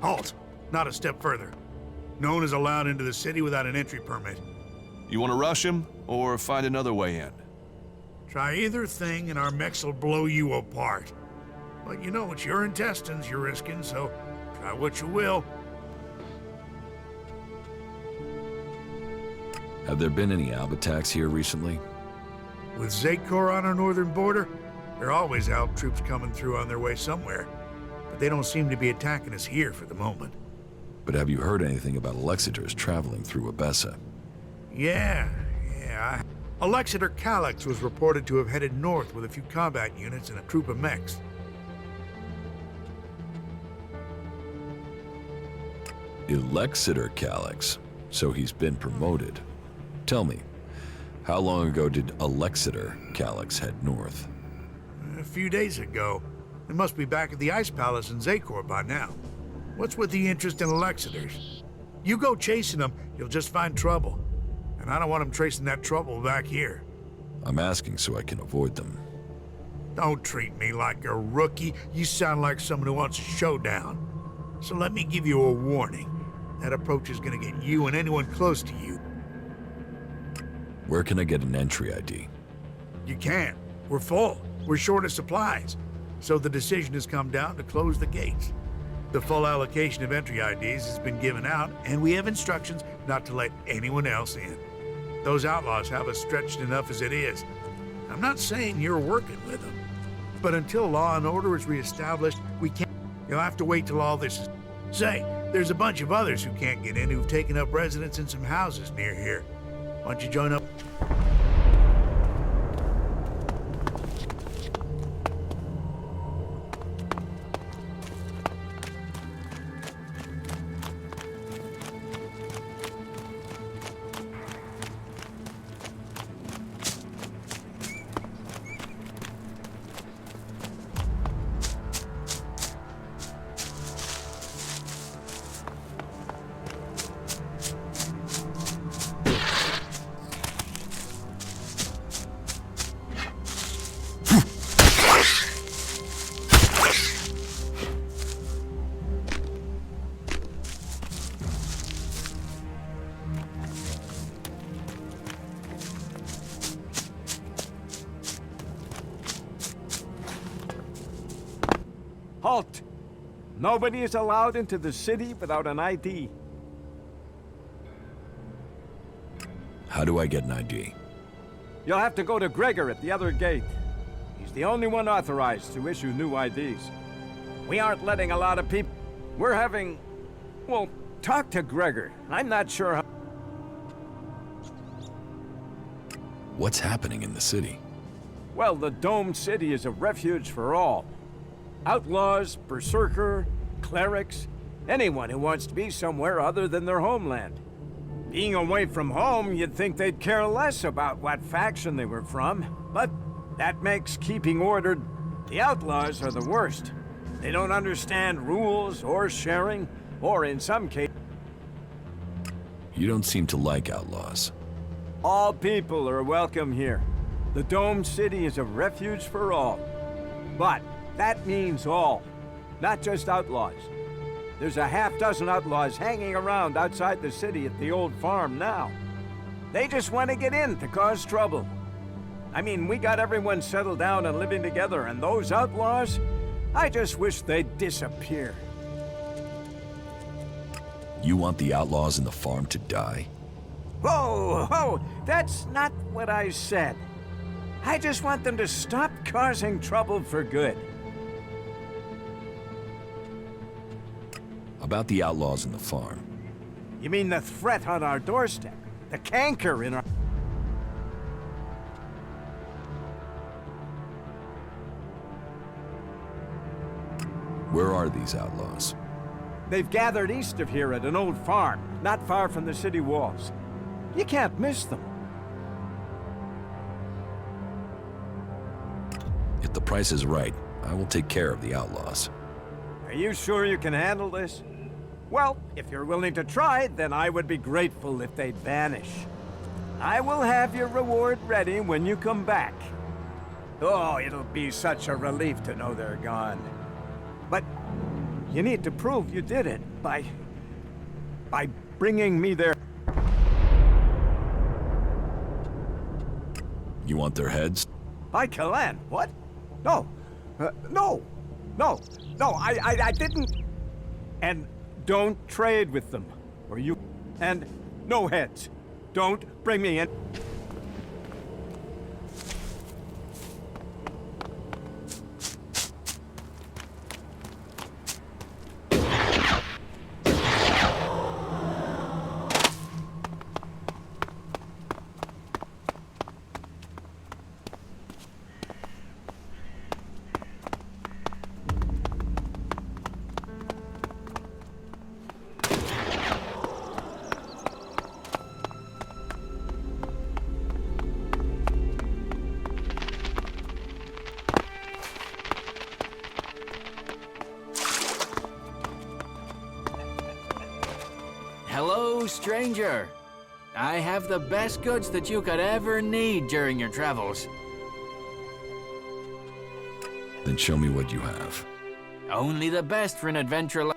Halt! Not a step further. No one is allowed into the city without an entry permit. You want to rush him, or find another way in? Try either thing and our mechs will blow you apart. But you know, it's your intestines you're risking, so try what you will. Have there been any Alb attacks here recently? With Zakor on our northern border, there are always Alb troops coming through on their way somewhere. But they don't seem to be attacking us here for the moment. But have you heard anything about Alexiters traveling through Abessa? Yeah. Alexiter Calyx was reported to have headed north with a few combat units and a troop of mechs. Elexeter Calyx, so he's been promoted. Tell me, how long ago did Elexeter Calyx head north? A few days ago. They must be back at the Ice Palace in Zakor by now. What's with the interest in Elexeters? You go chasing them, you'll just find trouble. And I don't want them tracing that trouble back here. I'm asking so I can avoid them. Don't treat me like a rookie. You sound like someone who wants a showdown. So let me give you a warning. That approach is gonna get you and anyone close to you. Where can I get an entry ID? You can't. We're full. We're short of supplies. So the decision has come down to close the gates. The full allocation of entry IDs has been given out, and we have instructions not to let anyone else in. Those outlaws have us stretched enough as it is. I'm not saying you're working with them, but until law and order is reestablished, we can't. You'll have to wait till all this is... Say, there's a bunch of others who can't get in who've taken up residence in some houses near here. Why don't you join up? Halt! Nobody is allowed into the city without an ID. How do I get an ID? You'll have to go to Gregor at the other gate. He's the only one authorized to issue new IDs. We aren't letting a lot of people... We're having... Well, talk to Gregor. I'm not sure how... What's happening in the city? Well, the domed city is a refuge for all. Outlaws, berserker, clerics, anyone who wants to be somewhere other than their homeland. Being away from home, you'd think they'd care less about what faction they were from, but that makes keeping order. The outlaws are the worst. They don't understand rules or sharing, or in some cases... You don't seem to like outlaws. All people are welcome here. The domed city is a refuge for all. But that means all, not just outlaws. There's a half-dozen outlaws hanging around outside the city at the old farm now. They just want to get in to cause trouble. I mean, we got everyone settled down and living together, and those outlaws, I just wish they'd disappear. You want the outlaws in the farm to die? Whoa, whoa, that's not what I said. I just want them to stop causing trouble for good. About the outlaws in the farm. You mean the threat on our doorstep? The canker in our... Where are these outlaws? They've gathered east of here at an old farm, not far from the city walls. You can't miss them. If the price is right, I will take care of the outlaws. Are you sure you can handle this? Well, if you're willing to try, then I would be grateful if they'd vanish. I will have your reward ready when you come back. Oh, it'll be such a relief to know they're gone. But you need to prove you did it by bringing me their... You want their heads? By Kalan, what? No, no, I didn't. And don't trade with them, or you... And no heads. Don't bring me in. Hello, stranger. I have the best goods that you could ever need during your travels. Then show me what you have. Only the best for an adventure like...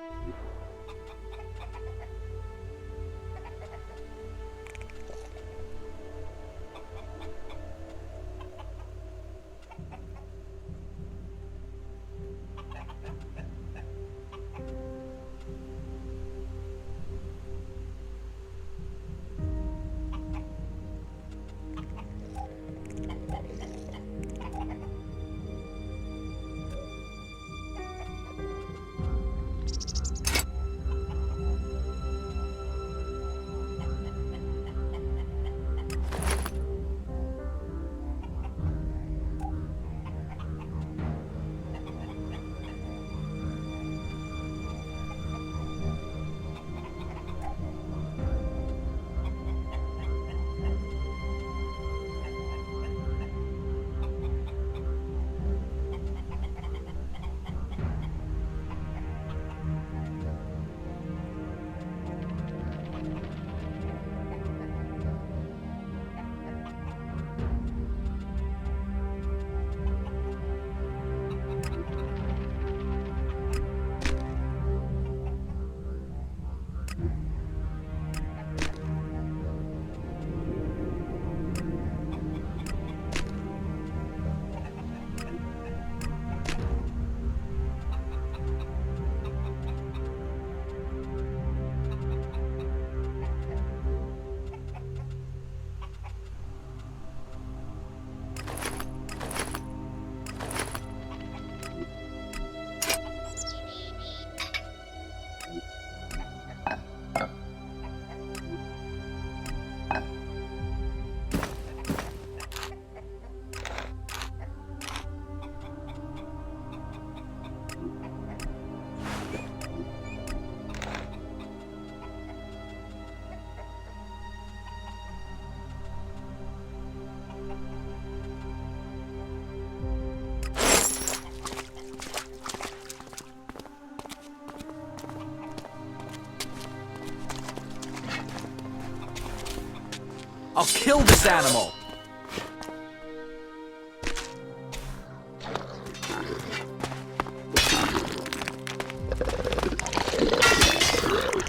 I'll kill this animal!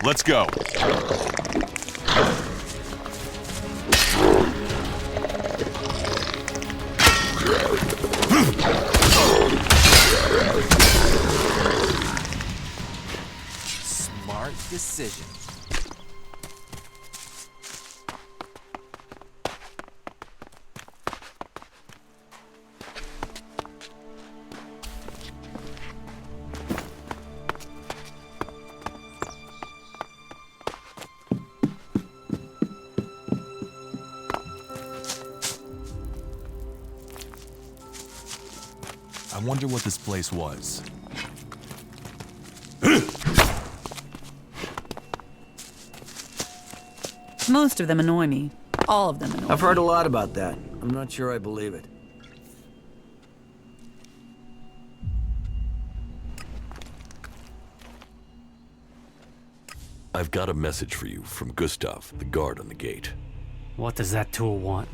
Let's go. Smart decision. I wonder what this place was. Most of them annoy me. All of them annoy me. I've heard a lot about that. I'm not sure I believe it. I've got a message for you from Gustav, the guard on the gate. What does that tool want?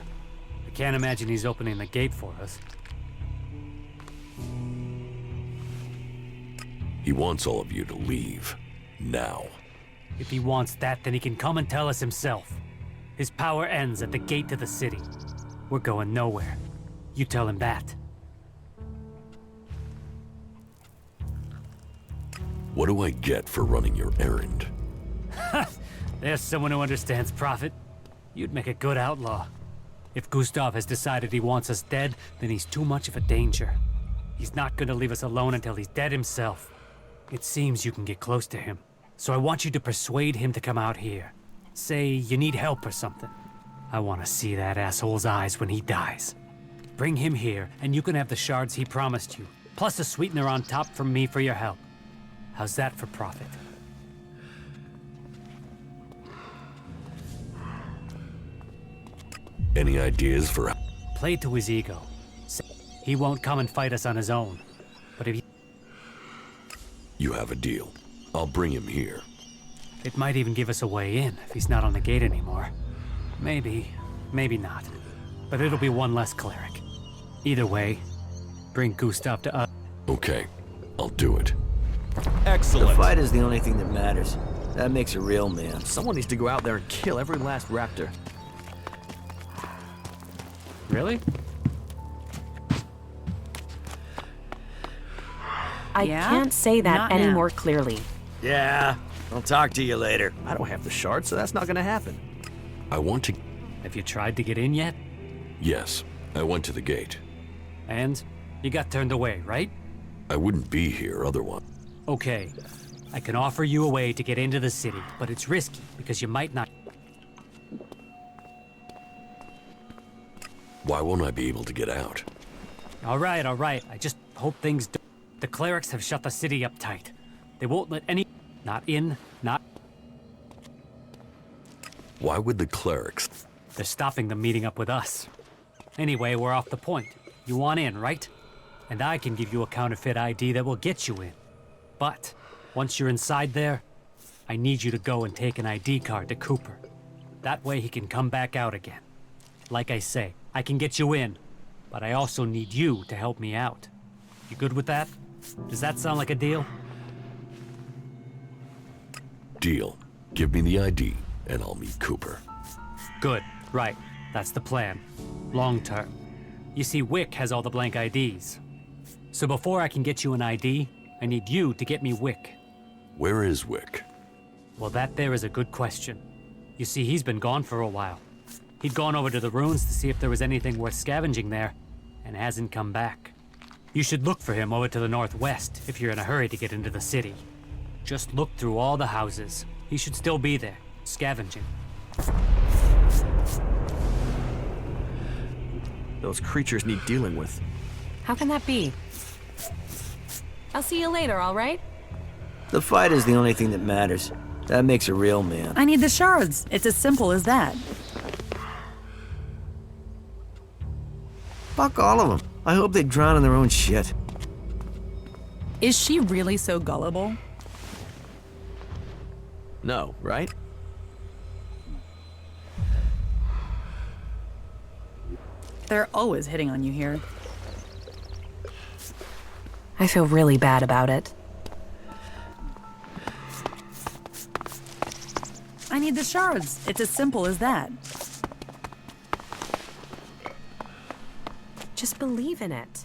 I can't imagine he's opening the gate for us. He wants all of you to leave. Now. If he wants that, then he can come and tell us himself. His power ends at the gate to the city. We're going nowhere. You tell him that. What do I get for running your errand? There's someone who understands profit. You'd make a good outlaw. If Gustav has decided he wants us dead, then he's too much of a danger. He's not gonna leave us alone until he's dead himself. It seems you can get close to him. So I want you to persuade him to come out here. Say you need help or something. I want to see that asshole's eyes when he dies. Bring him here, and you can have the shards he promised you, plus a sweetener on top from me for your help. How's that for profit? Any ideas for... Play to his ego. He won't come and fight us on his own. But if You have a deal. I'll bring him here. It might even give us a way in if he's not on the gate anymore. Maybe, maybe not. But it'll be one less cleric. Either way, bring Gustav to us. Okay, I'll do it. Excellent. The fight is the only thing that matters. That makes a real man. Someone needs to go out there and kill every last raptor. Really? I can't say that Not any now. more clearly. Yeah, I'll talk to you later. I don't have the shard, so that's not gonna happen. I want to... Have you tried to get in yet? Yes, I went to the gate. And you got turned away, right? I wouldn't be here otherwise. Okay. I can offer you a way to get into the city, but it's risky because you might not. Why won't I be able to get out? All right. I just hope things do. The clerics have shut the city up tight. They won't let any... Not in, not... Why would the clerics... They're stopping them meeting up with us. Anyway, we're off the point. You want in, right? And I can give you a counterfeit ID that will get you in. But, once you're inside there, I need you to go and take an ID card to Cooper. That way he can come back out again. Like I say, I can get you in, but I also need you to help me out. You good with that? Does that sound like a deal? Deal. Give me the ID, and I'll meet Cooper. Good, right. That's the plan. Long term. You see, Wick has all the blank IDs. So before I can get you an ID, I need you to get me Wick. Where is Wick? Well, that there is a good question. You see, he's been gone for a while. He'd gone over to the ruins to see if there was anything worth scavenging there, and hasn't come back. You should look for him over to the northwest if you're in a hurry to get into the city. Just look through all the houses. He should still be there, scavenging. Those creatures need dealing with. How can that be? I'll see you later, all right? The fight is the only thing that matters. That makes a real man. I need the shards. It's as simple as that. Fuck all of them. I hope they drown in their own shit. Is she really so gullible? No, right? They're always hitting on you here. I feel really bad about it. I need the shards. It's as simple as that. Just believe in it.